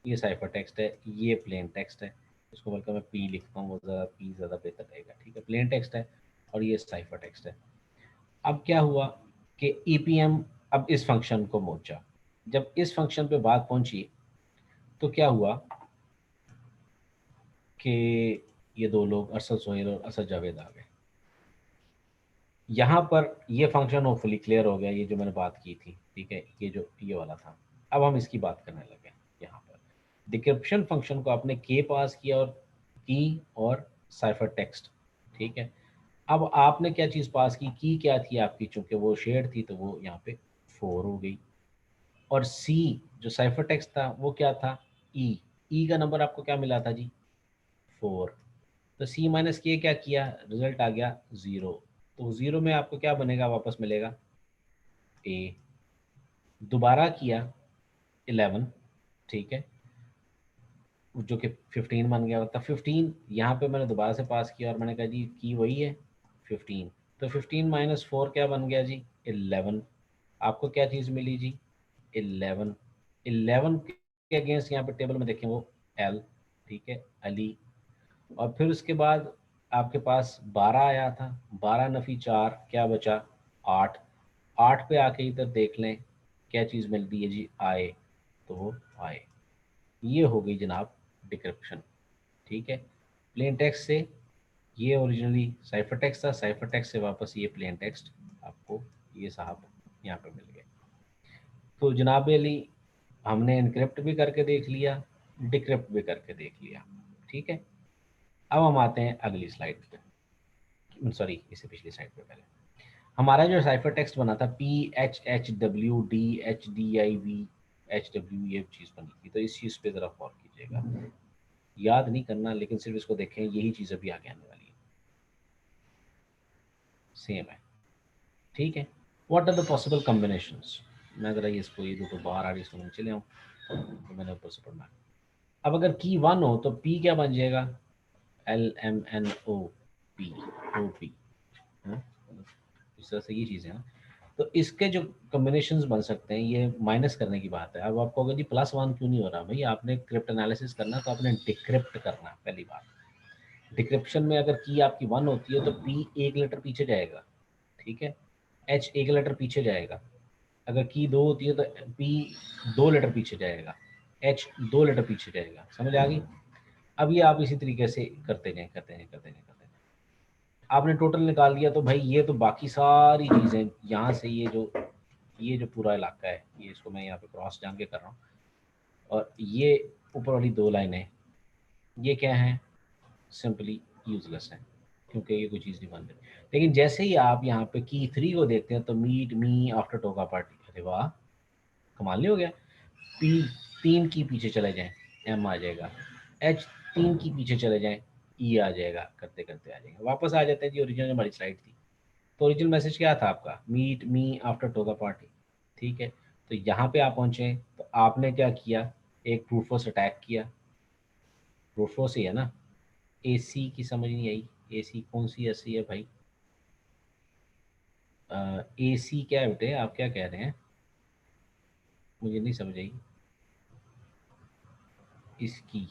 ये साइफर टेक्स्ट है, ये प्लेन टेक्स्ट है। इसको बल्कि मैं पी लिखता हूँ, वो ज़्यादा पी ज़्यादा बेहतर रहेगा। ठीक है, प्लेन टेक्स्ट है और ये साइफर टेक्स्ट है। अब क्या हुआ कि ईपीएम अब इस फंक्शन को पहुंचा। जब इस फंक्शन पे बात पहुंची तो क्या हुआ कि ये दो लोग अरसद सोहेल और असद जावेद आ गए। यहाँ पर ये फंक्शन होपफुली क्लियर हो गया, ये जो मैंने बात की थी। ठीक है, ये जो ये वाला था, अब हम इसकी बात करने लगे। यहाँ पर डिक्रिप्शन फंक्शन को आपने के पास किया, और की और साइफर टेक्स्ट। ठीक है, अब आपने क्या चीज़ पास की क्या थी आपकी, चूंकि वो शेड थी तो वो यहाँ पे 4 हो गई। और सी जो साइफर टेक्स्ट था वो क्या था, ई का नंबर आपको क्या मिला था जी 4। तो सी माइनस के क्या किया, रिजल्ट आ गया 0। तो 0 में आपको क्या बनेगा, वापस मिलेगा ए। दोबारा किया 11, ठीक है, जो कि 15 बन गया था। 15 यहाँ पे मैंने दोबारा से पास किया और मैंने कहा जी की वही है 15। तो 15 माइनस 4 क्या बन गया जी 11। आपको क्या चीज़ मिली जी 11। 11 के अगेंस्ट यहाँ पे टेबल में देखें वो एल। ठीक है, अली। और फिर उसके बाद आपके पास 12 आया था, 12 नफी 4 क्या बचा 8। 8 पे आके इधर देख लें क्या चीज़ मिलती है जी आए, तो वो आए। ये हो गई जनाब डिक्रिप्शन। ठीक है, प्लेन टेक्स्ट से ये ओरिजिनली साइफर टेक्स्ट था, साइफर टेक्स्ट से वापस ये प्लेन टेक्स्ट आपको ये साहब यहाँ पे मिल गए। तो जनाब अली हमने इनक्रिप्ट भी करके देख लिया, डिक्रिप्ट भी करके देख लिया। ठीक है, अब हम आते हैं अगली स्लाइड पे, सॉरी इससे पिछली स्लाइड पे। पहले हमारा जो साइफर टेक्स्ट बना था PHHWDHDIV ये चीज़ बनी थी, तो इस चीज़ पे ज़रा गौर कीजिएगा। याद नहीं करना, लेकिन सिर्फ इसको देखें, यही चीज़ अभी आगे आने वाली है, सेम है। ठीक है, what are the possible combinations. मैं ज़रा ये इसको ये दो बाहर आ रही इसको मैं चले आऊँ, तो मैंने ऊपर से पढ़ना है। अब अगर की 1 हो तो पी क्या बन जाएगा LMNOP OP। इस तरह से ये चीज़ें हैं। तो इसके जो कॉम्बिनेशंस बन सकते हैं, ये माइनस करने की बात है। अब आपको अगर जी +1 क्यों नहीं हो रहा भाई, आपने क्रिप्ट एनालिसिस करना तो आपने डिक्रिप्ट करना। पहली बात, डिक्रिप्शन में अगर की आपकी 1 होती है तो पी एक लेटर पीछे जाएगा। ठीक है, एच एक लेटर पीछे जाएगा। अगर की 2 होती है तो पी 2 लेटर पीछे जाएगा, एच 2 लेटर पीछे जाएगा। समझ आ गई। अब ये आप इसी तरीके से करते जाएं करते जाएं करते जाएं करते जाएं। आपने टोटल निकाल दिया तो भाई ये तो बाकी सारी चीज़ें यहाँ से ये जो पूरा इलाका है, ये इसको मैं यहाँ पे क्रॉस जान के कर रहा हूँ, और ये ऊपर वाली 2 लाइनें ये क्या है, सिंपली यूजलेस है, क्योंकि ये कोई चीज़ नहीं बन रही। लेकिन जैसे ही आप यहाँ पे की 3 को देखते हैं तो मीट मी आफ्टर टोका पार्टी, अरे वाह कमाल नहीं हो गया। पी 3 की पीछे चले जाएं एम आ जाएगा, एच 3 की पीछे चले जाएं ई आ जाएगा, करते करते आ जाएगा। वापस आ जाते हैं जी ओरिजिनल हमारी स्लाइड थी। तो ओरिजिनल मैसेज क्या था आपका, meet me after toga party. ठीक है, तो यहाँ पे आप पहुँचे तो आपने क्या किया, एक ब्रूट फोर्स अटैक किया। ब्रूट फोर्स ही है ना, एसी की समझ नहीं आई, एसी कौन सी एसी है भाई, एसी क्या है बेटे, आप क्या कह रहे हैं, मुझे नहीं समझ आई। इसकी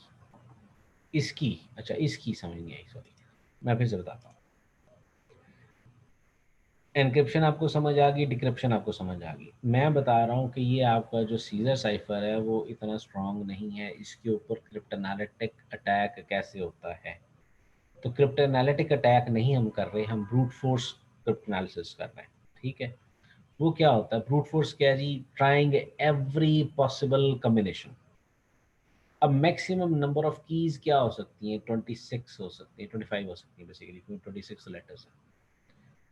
इसकी अच्छा इसकी समझ नहीं आई, सॉरी, मैं फिर से बताता हूँ। एनक्रिप्शन आपको समझ आ गई, डिक्रिप्शन आपको समझ आ गई। मैं बता रहा हूँ कि ये आपका जो सीजर साइफर है वो इतना स्ट्रांग नहीं है, इसके ऊपर क्रिप्टोनालिटिक अटैक कैसे होता है। तो क्रिप्टोनालिटिक अटैक नहीं हम कर रहे, हम ब्रूट फोर्स क्रिप्टोनालिसिस कर रहे हैं। ठीक है, वो क्या होता है ब्रूट फोर्स? क्या है जी? Trying every possible combination. अब मैक्सिमम नंबर ऑफ कीज क्या हो सकती हैं? 26 हो सकती है, 25 हो सकती है बेसिकली, क्योंकि 26 लेटर्स हैं।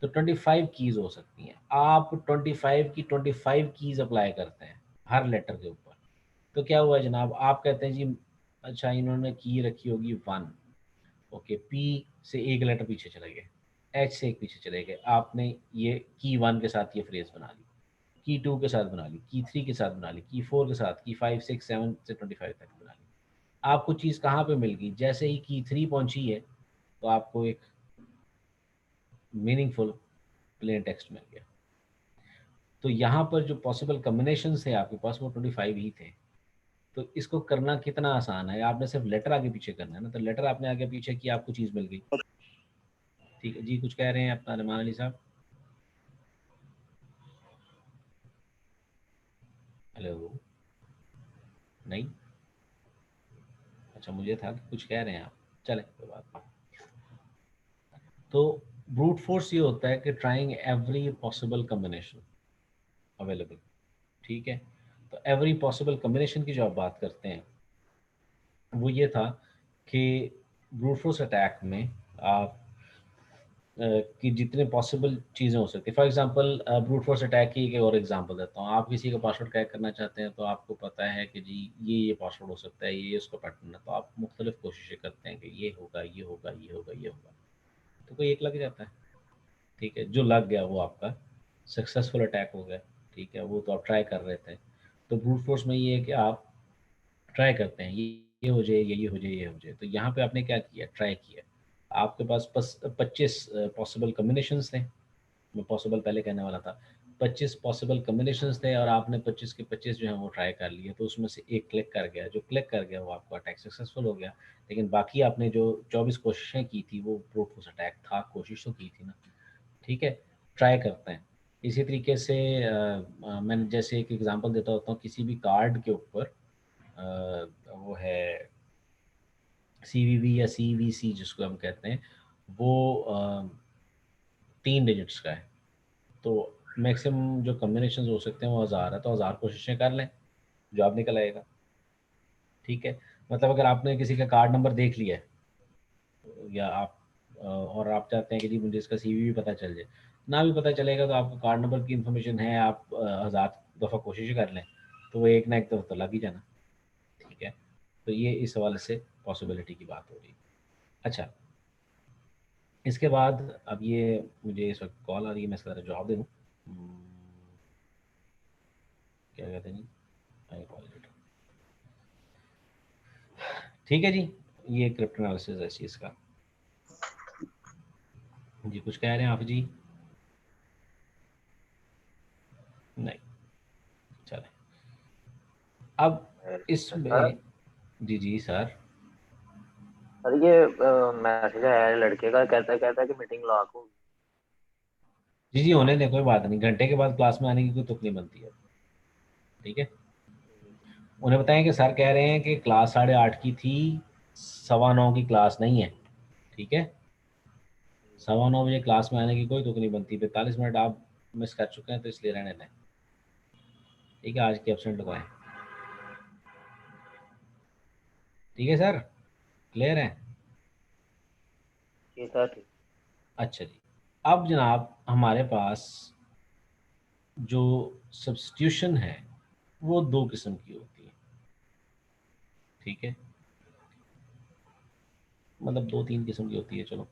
तो 25 कीज हो सकती हैं। आप 25 की 25 कीज अप्लाई करते हैं हर लेटर के ऊपर। तो क्या हुआ जनाब, आप कहते हैं जी अच्छा इन्होंने की रखी होगी 1, ओके, पी से एक लेटर पीछे चले गए, एच से एक पीछे चले गए, आपने ये की 1 के साथ ये फ्रेज बना ली, की 2 के साथ बना ली, की 3 के साथ बना ली, की 4 के साथ, की 5 6 7 से 25 तक बना ली। आपको चीज़ कहाँ पे मिल गई? जैसे ही की 3 पहुंची है तो आपको एक मीनिंगफुल प्लेन टेक्स्ट मिल गया। तो यहाँ पर जो पॉसिबल कम्बिनेशन थे आपके पास वो 25 ही थे। तो इसको करना कितना आसान है, आपने सिर्फ लेटर आगे पीछे करना है ना। तो लेटर आपने आगे पीछे किया, आपको चीज़ मिल गई। ठीक है जी, कुछ कह रहे हैं अपना रहमान अली साहब? हेलो? नहीं? अच्छा, मुझे था कि कुछ कह रहे हैं आप। चले, कोई बात नहीं। तो ब्रूट फोर्स ये होता है कि trying every possible combination available. ठीक है, तो एवरी पॉसिबल कम्बिनेशन की जो आप बात करते हैं वो ये था कि ब्रूट फोर्स अटैक में आप कि जितने पॉसिबल चीज़ें हो सकती है। For example brute force attack की एक और एग्जांपल देता हूँ। आप किसी का पासवर्ड क्रैक करना चाहते हैं तो आपको पता है कि जी ये पासवर्ड हो सकता है, ये उसका पैटर्न है, तो आप मुख्तलिफ कोशिशें करते हैं कि ये होगा, ये होगा, ये होगा, ये होगा। तो कोई एक लग जाता है। ठीक है, जो लग गया वो आपका सक्सेसफुल अटैक हो गया। ठीक है, वो तो आप ट्राई कर रहे थे। तो ब्रूट फोर्स में ये है कि आप ट्राई करते हैं ये हो जाए, ये हो जाए, ये हो जाए। तो यहाँ पे आपने क्या किया? ट्राई किया। आपके पास 25 पॉसिबल कम्बिनेशंस थे। मैं पॉसिबल पहले कहने वाला था। 25 पॉसिबल कम्बिनेशंस थे और आपने 25 के 25 जो है वो ट्राई कर लिए। तो उसमें से एक क्लिक कर गया, जो क्लिक कर गया वो आपका अटैक सक्सेसफुल हो गया। लेकिन बाकी आपने जो 24 कोशिशें की थी वो ब्रूट फोर्स अटैक था। कोशिश तो की थी ना। ठीक है, ट्राई करते हैं। इसी तरीके से मैं जैसे एक एग्जांपल देता होता हूँ, किसी भी कार्ड के ऊपर वो है CVV या CVC जिसको हम कहते हैं, वो 3 डिजिट्स का है। तो मैक्सिमम जो कॉम्बिनेशन हो सकते हैं वो 1000 है। तो 1000 कोशिशें कर लें, जवाब निकल आएगा। ठीक है, मतलब अगर आपने किसी का कार्ड नंबर देख लिया है या आप और आप चाहते हैं कि जी मुझे इसका CVV पता चल जाए, ना भी पता चलेगा तो आपको कार्ड नंबर की इन्फॉर्मेशन है, आप 1000 दफ़ा कोशिश कर लें तो वो एक ना एक दफ़ा तो लग ही जाना। ठीक है, तो ये इस हवाले से पॉसिबिलिटी की बात हो रही है। अच्छा, इसके बाद अब ये मुझे इस वक्त कॉल आ रही है, मैं इसका ज़रा जवाब दे दूँ। क्या कहते हैं जी? आई apologize। ठीक है जी, ये क्रिप्टो एनालिसिस है इस चीज़ का। जी कुछ कह रहे हैं आप जी? नहीं, चले। अब सर इसमें जी जी सर। सर ये मैसेज आया है लड़के का, कहता कहता है कि मीटिंग लॉक होगी। जी जी होने दें, कोई बात नहीं। घंटे के बाद क्लास में आने की कोई तुक नहीं बनती है। ठीक है, उन्हें बताएं कि सर कह रहे हैं कि क्लास 8:30 की थी, 9:15 की क्लास नहीं है। ठीक है, 9:15 बजे क्लास में आने की कोई तुक नहीं बनती। 45 मिनट आप मिस कर चुके हैं तो इसलिए रहने दें। ठीक है, आज की एब्सेंट लगवाएं। ठीक है सर, क्लियर है? जी सर ठीक। अच्छा जी, अब जनाब हमारे पास जो सब्स्टिट्यूशन है वो 2 किस्म की होती है। ठीक है, मतलब 2-3 किस्म की होती है। चलो,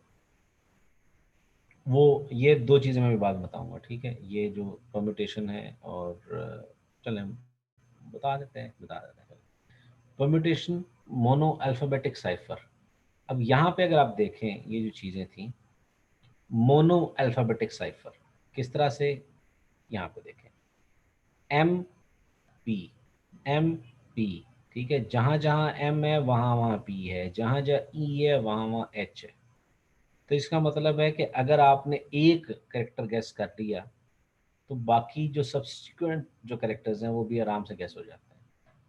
वो ये 2 चीज़ें मैं भी बाद में बताऊंगा। ठीक है, ये जो परम्यूटेशन है और चलें हम बता देते हैं। Permutation, mono alphabetic cipher. अब यहाँ पे अगर आप देखें ये जो चीज़ें थी, मोनो अल्फ़ाबेटिक साइफर किस तरह से, यहाँ पे देखें M P ठीक है, जहाँ जहाँ M है वहाँ वहाँ P है, जहाँ जहाँ E है वहाँ वहाँ H है। तो इसका मतलब है कि अगर आपने एक करेक्टर गैस कर लिया तो बाकी जो सब्सिक्वेंट जो करेक्टर्स हैं वो भी आराम से गैस हो जाते हैं।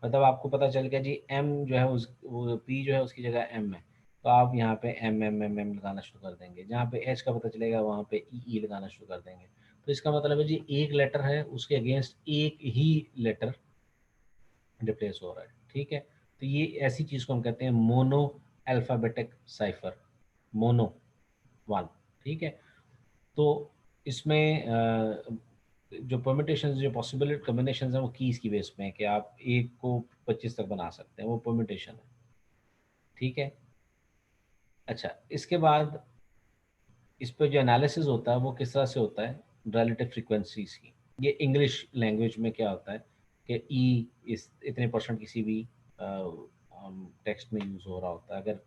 मतलब आपको पता चल गया जी एम जो है उस वो पी जो है उसकी जगह एम है, तो आप यहाँ पे एम एम एम एम लगाना शुरू कर देंगे। जहाँ पे एच का पता चलेगा वहाँ पे ई लगाना शुरू कर देंगे। तो इसका मतलब है जी एक लेटर है उसके अगेंस्ट एक ही लेटर रिप्लेस हो रहा है। ठीक है, तो ये ऐसी चीज़ को हम कहते हैं mono alphabetic cipher, mono one. ठीक है, तो इसमें जो परमिटेशन जो पॉसिबल कम्बिनेशन है वो कीज़ की बेस में है कि आप एक को 25 तक बना सकते हैं, वो परमिटेशन है। ठीक है, अच्छा इसके बाद इस पर जो एनालिसिस होता है वो किस तरह से होता है, रिलेटिव फ्रीक्वेंसीज की। ये इंग्लिश लैंग्वेज में क्या होता है कि ई इस इतने परसेंट किसी भी टेक्स्ट में यूज़ हो रहा होता है। अगर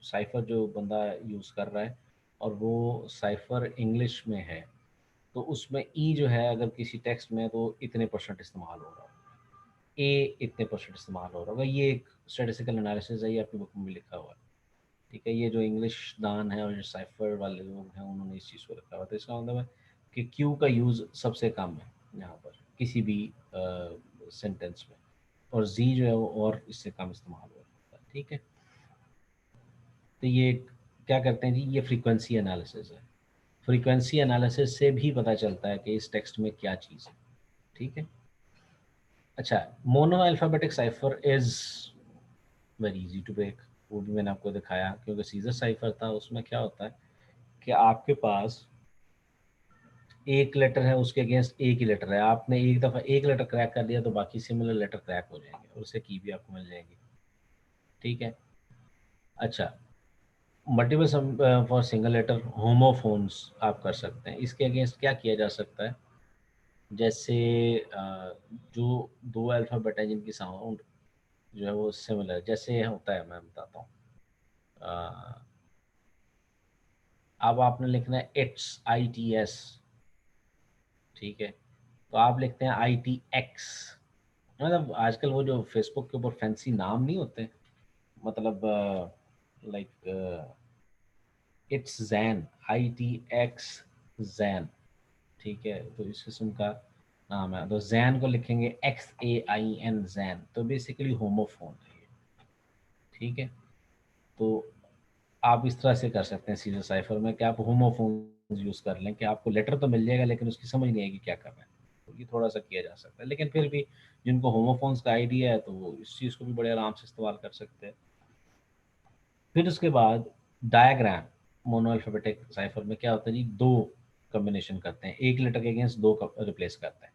साइफर जो बंदा यूज़ कर रहा है और वो साइफर इंग्लिश में है तो उसमें ई जो है अगर किसी टेक्स्ट में तो इतने परसेंट इस्तेमाल हो रहा होगा, ए इतने परसेंट इस्तेमाल हो रहा होगा। ये एक स्टेटिस्टिकल एनालिसिस है, ये आपकी बुक में भी लिखा हुआ है। ठीक है, ये जो इंग्लिश दान है और जो साइफर वाले लोग हैं उन्होंने इस चीज़ को रखा हुआ। तो इसका मतलब है कि क्यू का यूज़ सबसे कम है यहाँ पर किसी भी सेंटेंस में, और जी जो है वो और इससे कम इस्तेमाल हो रहा है। ठीक है, तो ये क्या करते हैं जी, ये फ्रीक्वेंसी एनालिसिस है। फ्रीक्वेंसी एनालिसिस से भी पता चलता है कि इस टेक्स्ट में क्या चीज़ है। ठीक है, अच्छा monoalphabetic cipher is very easy to break, वो भी मैंने आपको दिखाया। क्योंकि सीजर साइफर था उसमें क्या होता है कि आपके पास एक लेटर है उसके अगेंस्ट एक ही लेटर है, आपने एक दफ़ा एक लेटर क्रैक कर दिया तो बाकी सिमिलर लेटर क्रैक हो जाएंगे और उससे की भी आपको मिल जाएगी। ठीक है, अच्छा multiple for single letter homophones आप कर सकते हैं। इसके अगेंस्ट क्या किया जा सकता है, जैसे जो दो अल्फ़ाबेट है जिनकी साउंड जो है वो सिमिलर जैसे होता है, मैं बताता हूँ। अब आपने लिखना है इट्स ITS, ठीक है, तो आप लिखते हैं ITX। मतलब आजकल वो जो फेसबुक के ऊपर फैंसी नाम नहीं होते, मतलब like it's Jain, ITX Jain. ठीक है, तो इस किस्म का नाम है। तो जैन को लिखेंगे XAIN जैन, तो बेसिकली होमोफोन है ये। ठीक है, तो आप इस तरह से कर सकते हैं सीधे साइफर में कि आप होमोफोन यूज़ कर लें कि आपको लेटर तो मिल जाएगा लेकिन उसकी समझ नहीं आएगी क्या कर रहे हैं। तो ये थोड़ा सा किया जा सकता है, लेकिन फिर भी जिनको होमोफोन्स का आइडिया है तो वो इस चीज़ को भी बड़े आराम से इस्तेमाल कर सकते हैं। फिर उसके बाद डायग्राम मोनो अल्फ़ाबेटिक साइफर में क्या होता है जी, दो कॉम्बिनेशन करते हैं, एक लेटर के अगेंस्ट दो रिप्लेस करते हैं।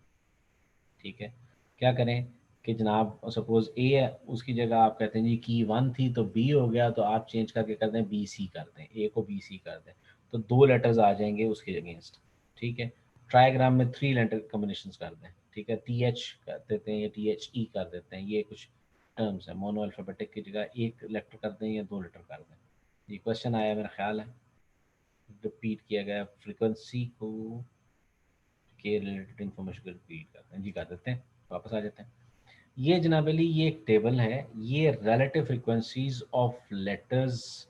ठीक है, क्या करें कि जनाब सपोज ए है उसकी जगह आप कहते हैं जी की 1 थी तो बी हो गया, तो आप चेंज करके कर दें BC कर दें, ए को BC कर दें, तो दो लेटर्स आ जाएंगे उसके अगेंस्ट। ठीक है, ट्राइग्राम में 3 लेटर कॉम्बिनेशन कर दें। ठीक है, TH कर देते हैं या THE कर देते हैं, ये कुछ टर्म्स है। मोनो अल्फ़ाबेटिक की जगह एक लेटर कर दें या दो लेटर कर दें। ये क्वेश्चन आया मेरा ख्याल है, रिपीट किया गया फ्रीक्वेंसी को के रिलेटेड इन्फॉर्मेशन को रिपीट करते हैं जी, कर देते हैं, वापस आ जाते हैं। ये जनाब अली ये एक टेबल है, ये relative frequencies of letters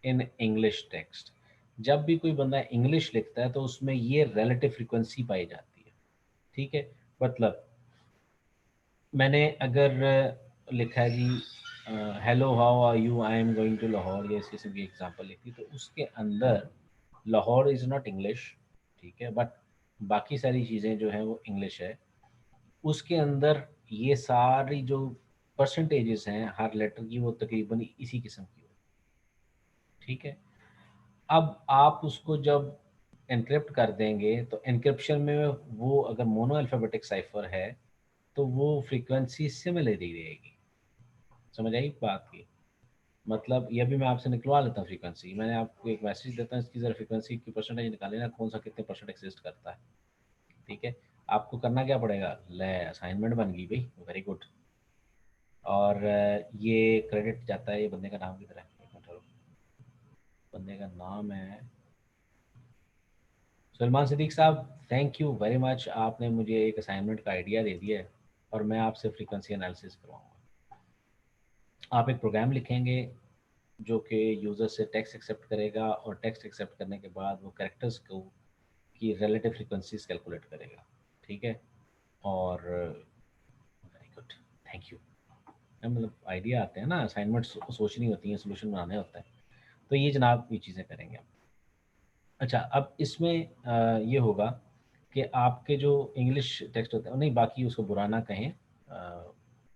in English text. जब भी कोई बंदा इंग्लिश लिखता है तो उसमें ये रिलेटिव फ्रीक्वेंसी पाई जाती है। ठीक है, मतलब मैंने अगर लिखा है जी hello how are you I am going to Lahore, ये इस किस्म की एग्जांपल लिखी, तो उसके अंदर लाहौर इज़ नॉट इंग्लिश। ठीक है, बट बाकी सारी चीज़ें जो हैं वो इंग्लिश है। उसके अंदर ये सारी जो परसेंटेजेस हैं हर लेटर की वो तकरीबन इसी किस्म की होती है। ठीक है, अब आप उसको जब एनक्रिप्ट कर देंगे तो एनक्रिप्शन में वो अगर मोनो अल्फ़ाबेटिक साइफर है तो वो फ्रीक्वेंसी सिमिलर ही रहेगी। समझ आई बात की? मतलब ये भी मैं आपसे निकलवा लेता हूँ फ्रीक्वेंसी, मैंने आपको एक मैसेज देता हूँ, इसकी ज़रा फ्रीक्वेंसी की परसेंटेज निकाले ना, कौन सा कितने परसेंट एक्सिस्ट करता है। ठीक है, आपको करना क्या पड़ेगा, ले असाइनमेंट बन गई भाई, वेरी गुड। और ये क्रेडिट जाता है, ये बंदे का नाम किधर है, एक मिनट रुको। बंदे का नाम है सलमान सिद्दीक साहब। थैंक यू वेरी मच, आपने मुझे एक असाइनमेंट का आइडिया दे दिया है और मैं आपसे फ्रीक्वेंसी एनालिसिस करवाऊँगा। आप एक प्रोग्राम लिखेंगे जो कि यूज़र से टेक्स्ट एक्सेप्ट करेगा और टेक्स्ट एक्सेप्ट करने के बाद वो कैरेक्टर्स को की रिलेटिव फ्रीक्वेंसीज कैलकुलेट करेगा, ठीक है। और वेरी गुड, थैंक यू। मतलब आइडिया आते हैं ना, असाइनमेंट सोचनी होती है, सोल्यूशन बनाने होता है, तो ये जनाब ये चीज़ें करेंगे हम। अच्छा, अब इसमें ये होगा कि आपके जो इंग्लिश टेक्स्ट होते हैं, नहीं बाकी उसको बुरा ना कहें,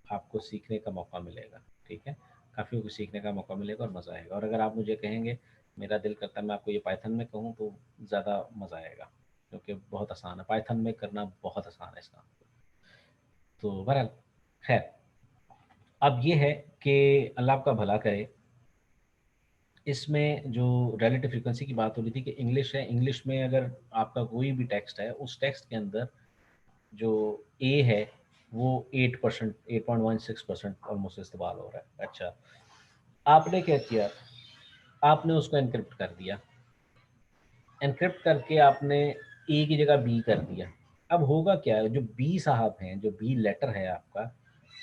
आपको सीखने का मौका मिलेगा, ठीक है। काफ़ी कुछ सीखने का मौका मिलेगा और मज़ा आएगा। और अगर आप मुझे कहेंगे मेरा दिल करता है मैं आपको ये पाइथन में कहूँ तो ज़्यादा मज़ा आएगा, क्योंकि बहुत आसान है पाइथन में करना, बहुत आसान है इसका। तो बहरहाल खैर, अब ये है कि अल्लाह आपका भला करे। इसमें जो रिलेटिव फ्रीक्वेंसी की बात हो रही थी कि इंग्लिश है, इंग्लिश में अगर आपका कोई भी टेक्स्ट है, उस टेक्स्ट के अंदर जो ए है वो 8%, 8.16% ऑलमोस्ट इस्तेमाल हो रहा है। अच्छा, आपने क्या किया, आपने उसको एनक्रिप्ट कर दिया, एनक्रिप्ट करके आपने ए की जगह बी कर दिया। अब होगा क्या, जो बी साहब हैं, जो बी लेटर है आपका,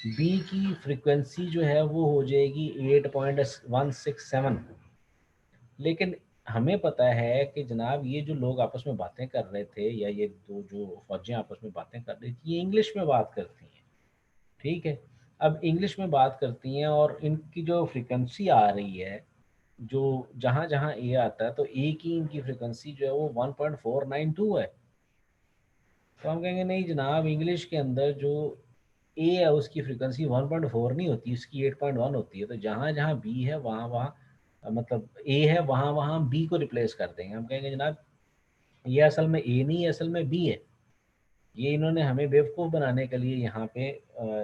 बी की फ्रीक्वेंसी जो है वो हो जाएगी 8.167। लेकिन हमें पता है कि जनाब ये जो लोग आपस में बातें कर रहे थे, या ये दो जो फौजें आपस में बातें कर रही थी, ये इंग्लिश में बात करती हैं, ठीक है। अब इंग्लिश में बात करती हैं और इनकी जो फ्रीक्वेंसी आ रही है, जो जहाँ जहाँ ए आता है, तो ए की इनकी फ्रीक्वेंसी जो है वो 1.492 है। तो हम कहेंगे नहीं जनाब, इंग्लिश के अंदर जो ए है उसकी फ्रीक्वेंसी 1.4 नहीं होती, उसकी 8.1 होती है। तो जहाँ जहाँ बी है वहाँ वहाँ मतलब ए है, वहाँ वहाँ हम बी को रिप्लेस कर देंगे। हम कहेंगे जनाब ये असल में ए नहीं है, असल में बी है। ये इन्होंने हमें बेवकूफ़ बनाने के लिए यहाँ पे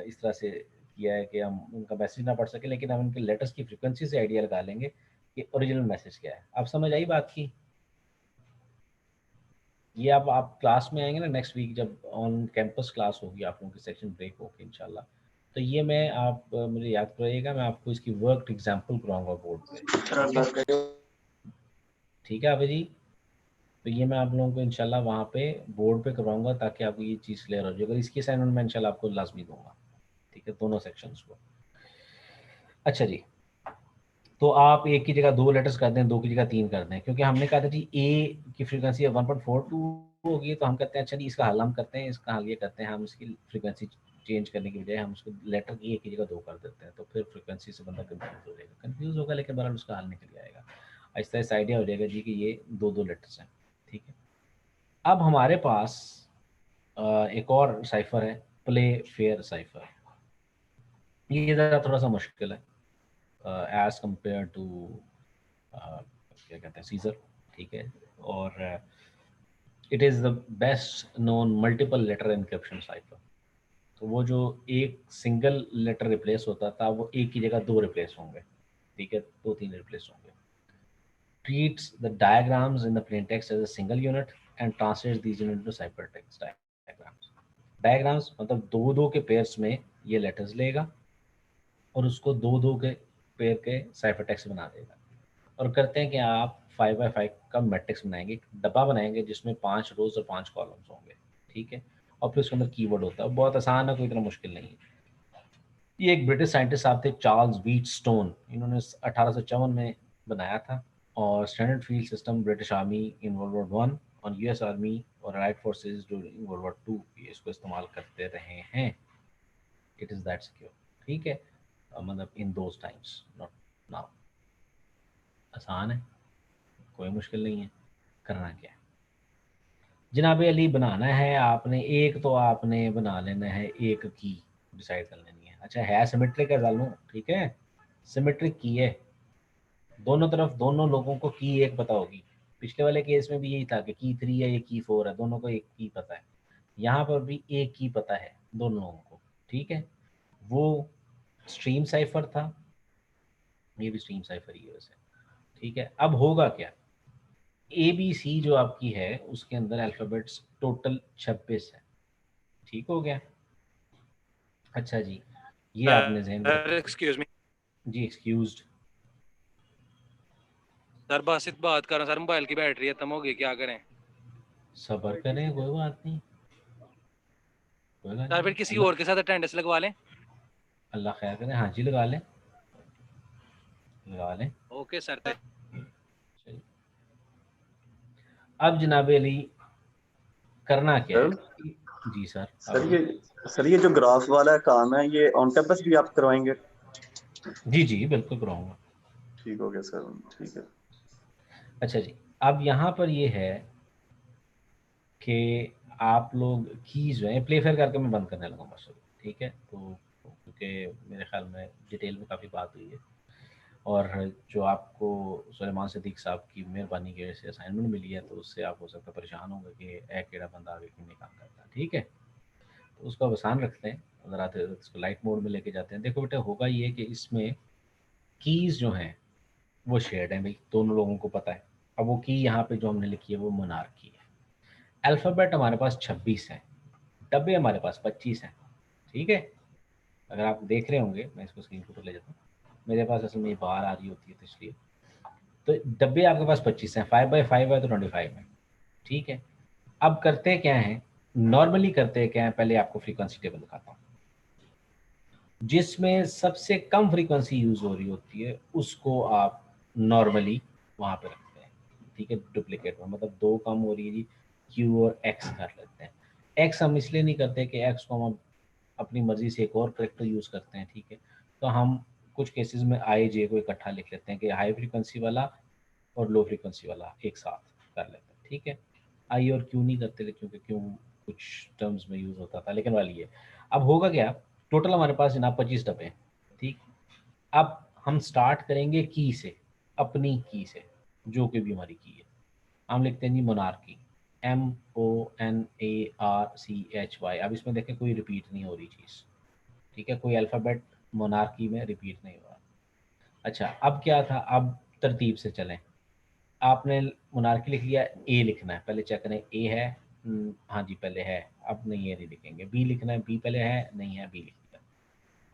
इस तरह से किया है कि हम उनका मैसेज ना पढ़ सकें, लेकिन हम उनके लेटर्स की फ्रीक्वेंसी से आइडिया लगा लेंगे कि ओरिजिनल मैसेज क्या है। आप समझ आई बात की? ये अब आप क्लास में आएंगे ना नेक्स्ट वीक, जब ऑन कैंपस क्लास होगी, आप लोगों की सेक्शन ब्रेक होगी इंशाल्लाह, तो ये मैं आप मुझे याद कराइएगा, मैं आपको इसकी वर्क एग्जांपल कराऊंगा बोर्ड पे, ठीक है आप जी। तो ये मैं आप लोगों को इंशाल्लाह वहाँ पे बोर्ड पे करवाऊंगा, ताकि आपको ये चीज़ क्लियर हो जाए। अगर इसकी असाइनमेंट मैं इंशाल्लाह आपको लाजमी दूंगा, ठीक है, दोनों सेक्शंस को। अच्छा जी, तो आप एक की जगह दो लेटर्स कर दें, दो की जगह तीन कर दें, क्योंकि हमने कहा था जी ए की फ्रीक्वेंसी 1.42 होगी, तो हम कहते हैं अच्छा जी इसका हल हम करते हैं, इसका हल ये करते हैं, हम इसकी फ्रीक्वेंसी चेंज करने की बजाय हम उसको लेटर की एक की जगह दो कर देते हैं, तो फिर फ्रीक्वेंसी से बंदा कंफ्यूज हो जाएगा, कंफ्यूज होगा, लेकिन बहरहाल उसका हल निकल आएगा। आहिस्ता आहिस्ता आइडिया हो जाएगा जी कि ये दो दो लेटर्स हैं, ठीक है। अब हमारे पास एक और साइफर है, प्ले फेयर साइफर। ये ज़रा थोड़ा सा मुश्किल है एज कम्पेयर टू क्या कहते हैं सीजर, ठीक है। और it is the best known multiple letter encryption cipher. तो वो जो एक सिंगल लेटर रिप्लेस होता था, वो एक की जगह दो रिप्लेस होंगे, ठीक है, दो तीन रिप्लेस होंगे। treats the diagrams in the plain text as a single unit and translates these units into ciphertext diagrams. Diagrams मतलब दो दो के पेयर्स में ये लेटर्स लेगा और उसको दो दो के पेयर के साइफर टेक्स्ट बना देगा। और करते हैं कि आप 5x5 का मैट्रिक्स बनाएंगे, एक डब्बा बनाएंगे जिसमें 5 रोज और 5 कॉलम्स होंगे, ठीक है। और फिर उसके अंदर कीवर्ड होता है, बहुत आसान है, कोई इतना मुश्किल नहीं है। ये एक ब्रिटिश साइंटिस्ट साहब थे, चार्ल्स व्हीटस्टोन, इन्होंने 1854 में बनाया था। और standard field system British army in World War One और यूएस आर्मी और allied forces during World War Two इसको इस्तेमाल करते रहे हैं। इट इज़ दैट सिक्योर, ठीक है, मतलब in those times, not now. आसान है, कोई मुश्किल नहीं है। करना क्या है जनाब अली, बनाना है आपने एक, तो आपने बना लेना है एक की डिसाइड कर लेनी है। अच्छा है सिमेट्रिक है डालूं, ठीक है, सिमेट्रिक की है, दोनों तरफ दोनों लोगों को की एक पता होगी। पिछले वाले केस में भी यही था कि की 3 है, ये की 4 है, दोनों को एक की पता है। यहाँ पर भी एक की पता है दोनों लोगों को, ठीक है। वो स्ट्रीम साइफर था, ये भी स्ट्रीम साइफर ही है वैसे, ठीक है। अब होगा क्या, ए बी सी जो आपकी है उसके अंदर अल्फ़ाबेट्स टोटल 26 है, ठीक हो गया। अच्छा जी, ये आपने जहन में रखना। एक्सक्यूज मी जी एक्सक्यूज्ड। सर, बासित बात कर रहा हूं सर, मोबाइल की बैटरी खत्म हो गई, क्या करें सब्र करें, कोई बात नहीं, कोई बात सर? नहीं, फिर किसी अल्लाह और के साथ अटेंडेंस लगवा लें। अल्लाह खैर करें। हाँ जी लगा लें, लगा लें। Okay sir. चलिए। अब जनाब अली करना क्या है? जी सर। सर ये जो ग्राफ वाला काम है ये ऑन कैंपस भी आप करवाएंगे? जी जी बिल्कुल कराऊंगा। ठीक हो गया सर, ठीक है। अच्छा जी, अब यहाँ पर ये है कि आप लोग कीज जो है प्ले फेयर करके मैं बंद करने लगा बस, ठीक है? तो क्योंकि मेरे ख्याल में डिटेल में काफ़ी बात हुई है और जो आपको सुलेमान सिद्दीक साहब की मेहरबानी की वजह से असाइनमेंट मिली है तो उससे आप हो सकता है परेशान होंगे कि एक केड़ा बंदा आगे क्यों नहीं काम करता, ठीक है? तो उसका आसान रखते हैं, अगर आते इसको लाइट मोड में लेके जाते हैं। देखो बेटा होगा ये कि इसमें कीज़ जो हैं वो शेयर्ड हैं भाई, दोनों लोगों को पता है। अब वो की यहाँ पे जो हमने लिखी है वो मोनार्की है। अल्फ़ाबेट हमारे पास 26 हैं, डब्बे हमारे पास 25 हैं, ठीक है? अगर आप देख रहे होंगे, मैं इसको स्क्रीन फोटो ले जाता हूँ, मेरे पास असल में ये बाहर आ रही होती है तो इसलिए। तो डब्बे आपके पास 25 हैं, 5x5 है तो 25 है, ठीक है? अब करते क्या हैं, नॉर्मली करते क्या हैं, पहले आपको फ्रीक्वेंसी टेबल दिखाता हूँ। जिसमें सबसे कम फ्रीक्वेंसी यूज़ हो रही होती है उसको आप नॉर्मली वहाँ पे रखते हैं, ठीक है? डुप्लीकेट में, मतलब 2 कम हो रही है जी, क्यू और एक्स कर लेते हैं। एक्स हम इसलिए नहीं करते कि एक्स को हम अपनी मर्जी से एक और करेक्टर यूज़ करते हैं, ठीक है? तो हम कुछ केसेस में आई जे को इकट्ठा लिख लेते हैं कि हाई फ्रीक्वेंसी वाला और लो फ्रीक्वेंसी वाला एक साथ कर लेते हैं, ठीक है? आई और क्यू नहीं करते क्योंकि क्यू कुछ टर्म्स में यूज़ होता था, लेकिन वाली है। अब होगा क्या, टोटल हमारे पास जनाब 25 डब्बे हैं, ठीक? अब हम स्टार्ट करेंगे की से, अपनी की से, जो कि भी हमारी की है। हम लिखते हैं जी मोनार्की, MONARCHY। अब इसमें देखें कोई रिपीट नहीं हो रही चीज़, ठीक है? कोई अल्फ़ाबेट मोनार्की में रिपीट नहीं हो रहा। अच्छा, अब क्या था, अब तरतीब से चलें। आपने मोनार्की लिख लिया, ए लिखना है, पहले चेक करें ए है, हाँ जी पहले है, अब नहीं, ए नहीं लिखेंगे। बी लिखना है, बी पहले है, नहीं है, बी लिख लिया।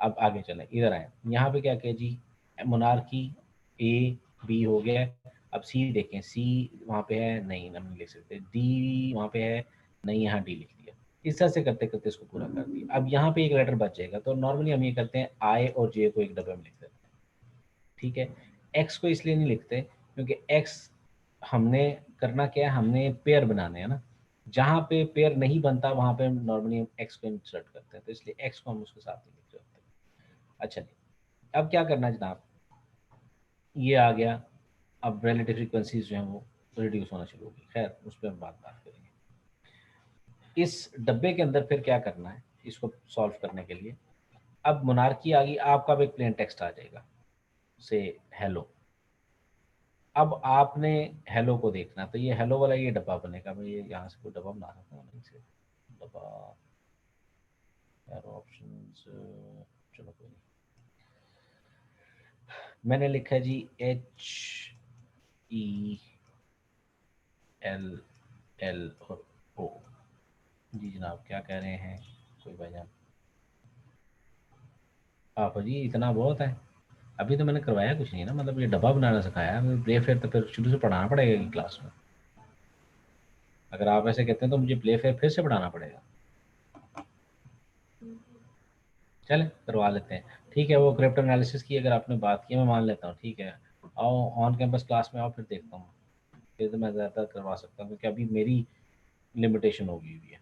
अब आगे चलें, इधर आए, यहाँ पे क्या किया जी, मोनार्की ए बी हो गया। अब सी देखें, सी वहाँ पे है, नहीं हम नहीं लिख सकते। डी वहाँ पे है, नहीं, यहाँ डी लिख दिया। इस तरह से करते करते इसको पूरा कर दिया। अब यहाँ पे एक लेटर बच जाएगा, तो नॉर्मली हम ये करते हैं आई और जे को एक डब्बे में लिख देते हैं, ठीक है? एक्स को इसलिए नहीं लिखते क्योंकि एक्स हमने करना क्या है, हमने पेयर बनाने हैं ना, जहाँ पे पेयर नहीं बनता वहाँ पे नॉर्मली हम एक्स को इंसर्ट करते हैं, तो इसलिए एक्स को हम उसके साथ नहीं लिख रहे होते। अच्छा जी, अब क्या करना है जनाब, ये आ गया। अब रिलेटिव फ्रीक्वेंसीज जो हैं वो रिड्यूस होना शुरू होगी, खैर उस पर हम बात करेंगे। इस डब्बे के अंदर फिर क्या करना है इसको सॉल्व करने के लिए, अब मोनार्की आ गई, आपका भी एक प्लेन टेक्स्ट आ जाएगा से हेलो। अब आपने हेलो को देखना, तो ये हेलो वाला ये डब्बा बनेगा। मैं ये यहाँ से कोई डब्बा बना सकता हूँ, से डब्बा ऑप्शंस, चलो कोई नहीं। मैंने लिखा जी HELL और O। जी जनाब क्या कह रहे हैं कोई भाईजान? आप जी इतना बहुत है, अभी तो मैंने करवाया कुछ नहीं ना, मतलब ये डब्बा बनाना सिखाया, प्ले फेयर तो फिर शुरू से पढ़ाना पड़ेगा कि क्लास में? अगर आप ऐसे कहते हैं तो मुझे प्ले फेयर फिर से पढ़ाना पड़ेगा। चले करवा लेते हैं, ठीक है? वो क्रिप्टो एनालिसिस की अगर आपने बात की मैं मान लेता हूँ, ठीक है? आओ ऑन कैंपस क्लास में आओ, फिर देखता हूँ, फिर तो मैं ज़्यादा करवा सकता हूँ क्योंकि अभी मेरी लिमिटेशन होगी हुई है।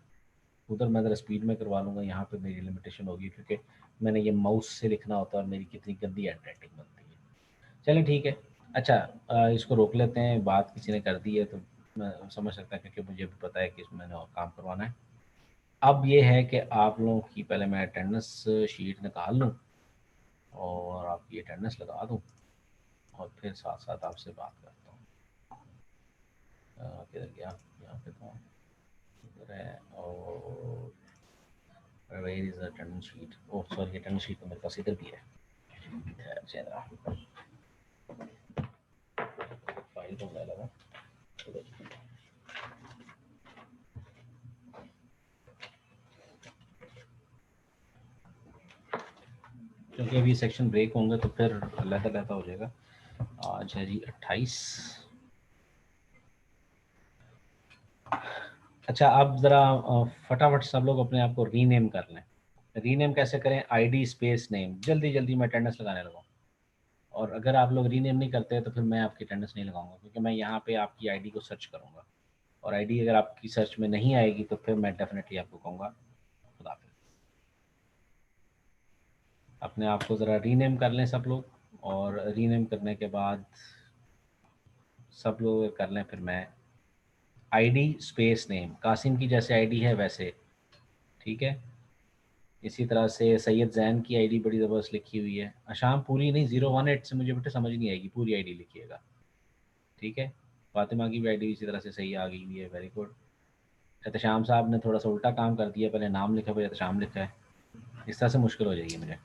उधर मैं ज़रा स्पीड में करवा लूँगा, यहाँ पे मेरी लिमिटेशन होगी क्योंकि मैंने ये माउस से लिखना होता है और मेरी कितनी गंदी हैंडराइटिंग बनती है। चलिए ठीक है। अच्छा इसको रोक लेते हैं, बात किसी ने कर दी है तो मैं समझ सकता क्योंकि मुझे भी पता है कि इसमें मैंने और काम करवाना है। अब ये है कि आप लोगों की पहले मैं अटेंडेंस शीट निकाल लूँ और आपकी अटेंडेंस लगा दूँ और फिर साथ साथ आपसे बात करता हूँ। किधर गया, यहाँ पे था, इधर है। और where is attendance sheet? Oh sorry, attendance sheet तो मेरे पास इधर भी है। फाइल तो मैं लगा क्योंकि अभी सेक्शन ब्रेक होंगे तो फिर लहता हो जाएगा। आज है जी 28। अच्छा आप ज़रा फटाफट सब लोग अपने आप को रीनेम कर लें। रीनेम कैसे करें? आईडी स्पेस नेम, जल्दी जल्दी मैं अटेंडेंस लगाने लगा। और अगर आप लोग रीनेम नहीं करते तो फिर मैं आपकी अटेंडेंस नहीं लगाऊंगा, क्योंकि मैं यहाँ पे आपकी आईडी को सर्च करूँगा, और आईडी अगर आपकी सर्च में नहीं आएगी तो फिर मैं डेफिनेटली आपको कहूँगा खुदा हाफिज़। अपने आप को ज़रा रीनेम कर लें सब लोग, और रीनेम करने के बाद सब लोग कर लें, फिर मैं आईडी स्पेस नेम, कासिम की जैसे आईडी है वैसे, ठीक है। इसी तरह से सैयद जैन की आईडी बड़ी ज़बरदस्त लिखी हुई है। अशाम पूरी नहीं, 018 से मुझे बेटे समझ नहीं आएगी, पूरी आईडी लिखिएगा, ठीक है। फातिमा की भी आईडी इसी तरह से सही आ गई हुई है, वेरी गुड। एहतशाम साहब ने थोड़ा सा उल्टा काम कर दिया, पहले नाम लिखा फिर एहतशाम लिखा है, इस तरह से मुश्किल हो जाएगी मुझे।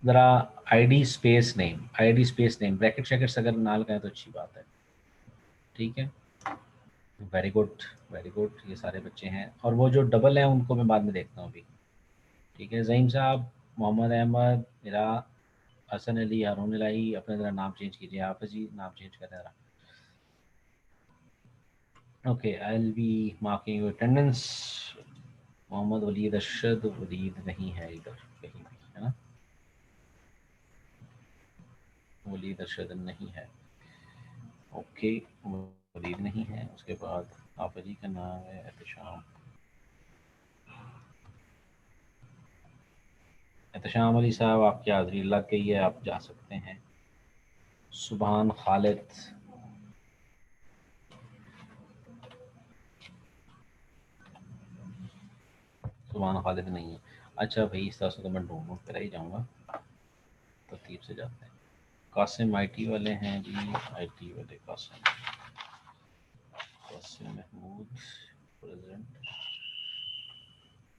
ज़रा आईडी स्पेस नेम ब्रैकेट शैकेट्स अगर ना लगाएं तो अच्छी बात है, ठीक है। वेरी गुड वेरी गुड, ये सारे बच्चे हैं, और वो जो डबल हैं उनको मैं बाद में देखता हूँ अभी, ठीक है। ज़हीम साहब, मोहम्मद अहमद, मेरा हसन अली, हारून इलाही, अपने ज़रा नाम चेंज कीजिए, हाफिज़ जी नाम चेंज करें ज़रा। Okay, I will be marking your attendance. Mohammad Waleed Arshad, Waleed नहीं है इधर कहीं भी, है ना, वलीद अरशद नहीं है, ओके वलीद नहीं है। उसके बाद हाफिज़ जी का नाम है एहतशाम, एहतशाम अली साहब आपकी हाज़िरी लग गई है, आप जा सकते हैं। सुभान खालिद, सुभान खालिद नहीं है। अच्छा भाई, इस तरह से तो मैं ढूंढ कर ही जाऊँगा, तरतीब से जाते हैं। कासिम आईटी वाले हैं जी, आईटी वाले कासिम महमूद प्रेजेंट,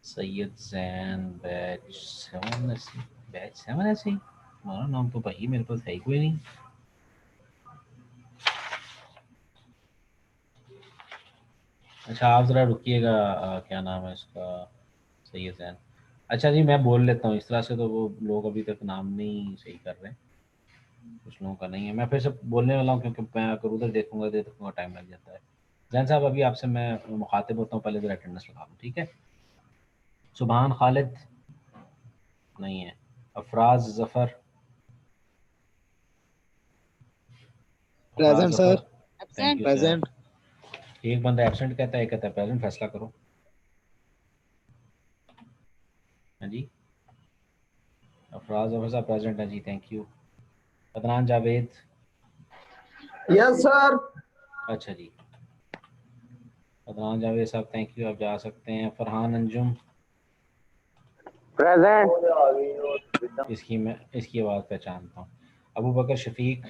सैयद जैन बैच 7 ऐसी, बैच 7 ऐसी, हमारा नाम तो भाई मेरे पास है ही कोई नहीं। अच्छा आप ज़रा रुकिएगा, क्या नाम है इसका, सैयद जैन। अच्छा जी मैं बोल लेता हूँ, इस तरह से तो वो लोग अभी तक नाम नहीं सही कर रहे, कुछ लोगों का नहीं है। मैं फिर से बोलने वाला हूँ, क्योंकि मैं अगर उधर देखूंगा टाइम लग जाता है। जैन साहब अभी आपसे मैं मुखातिब होता हूँ, पहले ज़रा अटेंडेंस लगा लूँ, ठीक है। सुभान खालिद नहीं है, Afraz Zafar, present sir. Thank you present. Sir. एक बंदा एब्सेंट कहता है, एक कहता है प्रेजेंट, फैसला करो। हाँ जी, अफराज ज़फ़र साहब प्रेजेंट है जी, thank you. Adnan Javed, yes sir. अच्छा जी, अदनान जावेद साहब थैंक यू, आप जा सकते हैं। फरहान अंजुम, प्रेजेंट। इसकी आवाज़ पहचानता हूँ। अबू बकर शफीक,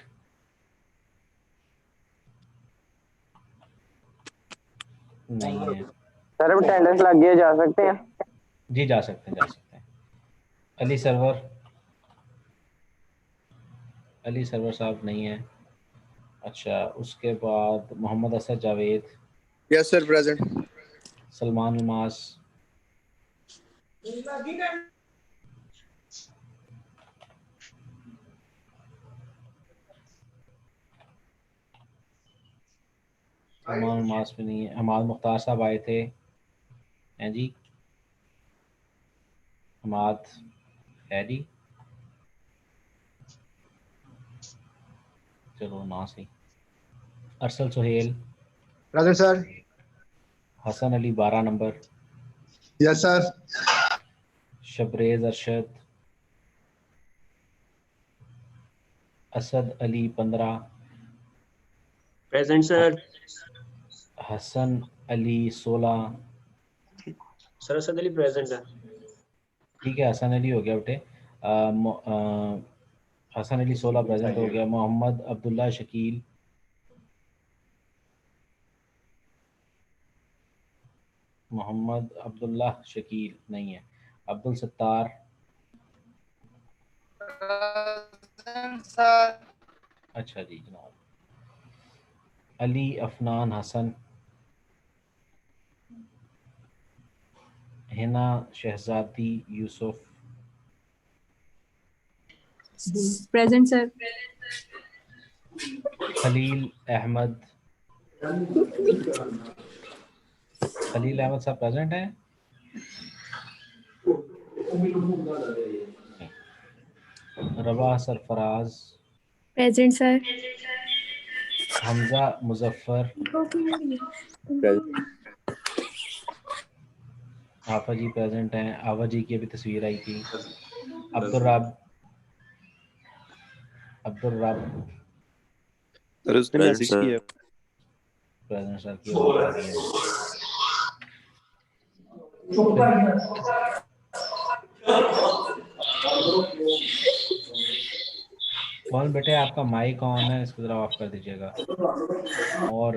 नहीं है सर अटेंडेंस लग गई है, जा सकते हैं जी, जा सकते हैं। अली सरवर साहब नहीं है। अच्छा, उसके बाद Mohammad Asad Javed, yes sir present. Salman Umas, Salman Umas भी नहीं है। हमाद मुख्तार साहब आए थे, हैं जी, हमाद है जी, चलो ना सही। Arsal Suhail, present sir. Hassan Ali 12 number, yes sir. Shabrez Arshad, Asad Ali 15, present sir. Hassan Ali 16, sir Asad Ali present है। ठीक है हसन अली हो गया बेटे। हसन अली 16 प्रेजेंट हो गया। मोहम्मद अब्दुल्ला शकील, मोहम्मद अब्दुल्ला शकील नहीं है। अब्दुल सत्तार, अच्छा जी जनाब। अली अफनान हसन, हिना शहजादी यूसुफ, प्रेजेंट सर। खलील अहमद, खलील अहमद साहब प्रेजेंट हैं? नहीं। रवा सरफराज, Present, sir. हमजा मुजफ्फर, आफा जी प्रेजेंट हैं। आवा जी की अभी तस्वीर आई थी। अब्दुल रब सर उसने मैसेज किया। प्रेजेंट सर की और बता दिया। कौन बेटे आपका माइक ऑन है, इसको जरा ऑफ कर दीजिएगा। और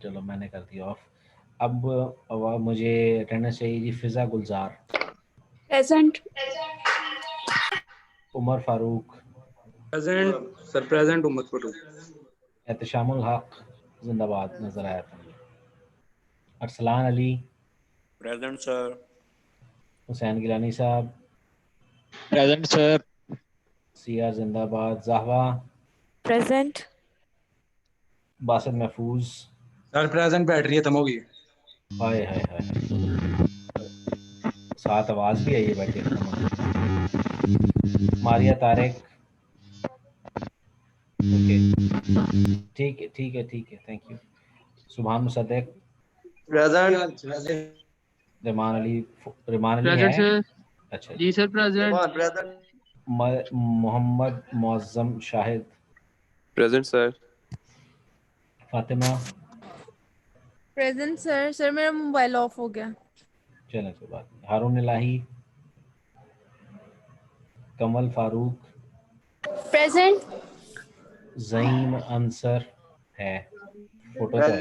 चलो मैंने कर दिया ऑफ। अब मुझे अटेंडेंस चाहिए जी। Fiza Gulzar, Present. Umar Farooq, present sir. Present Umar Farooq. Ehteshamul Haq जिंदाबाद नजर आया था। Arsalan Ali, present sir. Hussain Gilani sahab, present sir. सियार जिंदाबाद। जहवा, Present. बासित महफूज, सर प्रेजेंट। बैटरी खत्म हो गई। हाय हाय हाय, साथ आवाज भी आई है बैठे। मारिया तारिक, ओके ठीक है ठीक है ठीक है, thank you. Subhan Musaddiq, present. Riman Ali present है। सर। अच्छा जी sir present. Mohammad Muazzam Shahid, present sir. Fatima, Present, sir. Sir मेरा मोबाइल ऑफ हो गया. चलें कोई बात नहीं। हारून इलाही, कमल फारूक, Present. ज़ईम अंसर है, फोटो तो है।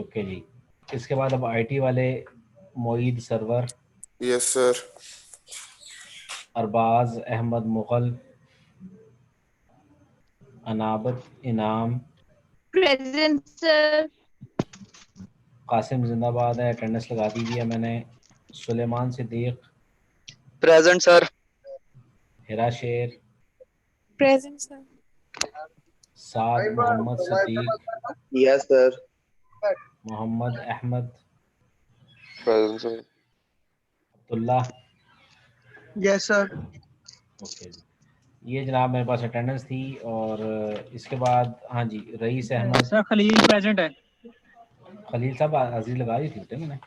ओके जी। इसके बाद अब आईटी वाले Moid Sarwar, yes sir. Arbaz Ahmed Mughal, Anabat Inam, Present, sir. Qasim जिंदाबाद है, अटेंडेंस लगा दी है मैंने। Suleman Siddique, present sir. Hira Sher, Present, sir. Saad Mohammad Sadiq, yes sir. Mohammad Ahmed, present sir. Abdullah, yes sir. Okay जी। ये जनाब मेरे पास अटेंडेंस थी। और इसके बाद हाँ जी, rice Ahmad. Sir Khalil present है। खलील साहब हाजिरी लगा दी थी बेटे मैंने,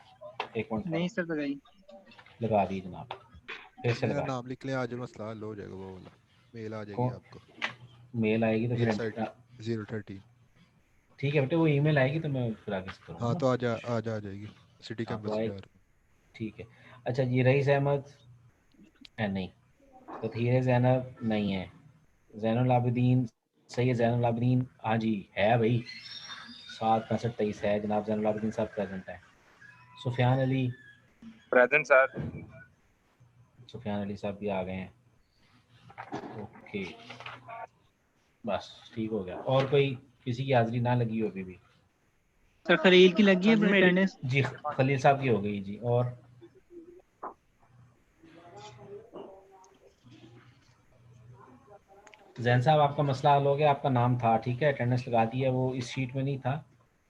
एक मिनट नहीं सर लगाई। लगा दी जनाब, फिर से मेरा लगा। नाम लिख लें, आज मसला हल हो जाएगा। वो वाला मेल आ जाएगी कौन आपको। मेल आएगी तो मेल फिर साइट 013। ठीक है बेटे, वो ईमेल आएगी तो मैं फिर आगे से करूँगा। हाँ तो आ जाएगी सिटी हाँ तो कैंपस आए, में। ठीक है। अच्छा जी, रईस अहमद नहीं, तथहीर ज़ैनब नहीं है, ज़ैनुल आबिदीन, सैयद ज़ैनुल आबिदीन हाँ जी है भाई, 7 65 23 है जनाब। ज़ैनुल आबिदीन साहब प्रेजेंट है। Sufiyan Ali, present sir. सुफियान अली साहब भी आ गए हैं। ओके बस ठीक हो गया। और कोई किसी की हाजिरी ना लगी हो अभी भी? सर खलील की लगी है अटेंडेंस। जी खलील साहब की हो गई जी। और जैन साहब आपका मसला हल हो गया, आपका नाम था ठीक है, अटेंडेंस लगा दी है। वो इस शीट में नहीं था,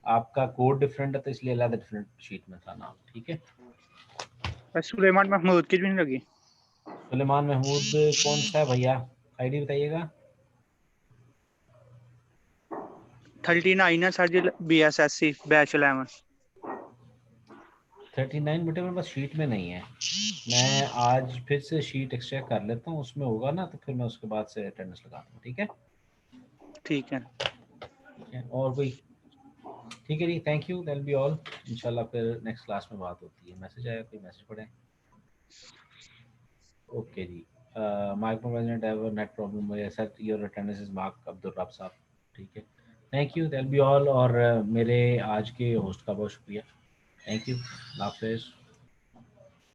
आपका कोड डिफरेंट है तो इसलिए अलग डिफरेंट शीट में था नाम, ठीक है। सुलेमान महमूद की भी नहीं लगी। सुलेमान महमूद कौन सा है भैया, आईडी बताइएगा। 39 है सर जी, BSSC बैच 11। 39 बेटे मेरे पास शीट में नहीं है। मैं आज फिर से शीट एक्सचेक कर लेता हूँ, उसमें होगा ना तो फिर मैं उसके बाद से अटेंडेंस लगाता हूँ, ठीक है। ठीक है। और कोई? ठीक है जी, thank you, that be all. इंशाल्लाह फिर नेक्स्ट क्लास में बात होती है। मैसेज आया, कोई मैसेज पढ़ें। ओके जी। Micro management have net problem, set your attendance is mark Abdul Rab साहब, ठीक है। Thank you, that be all. और मेरे आज के होस्ट का बहुत शुक्रिया, थैंक यू, अल्लाह हाफिज़।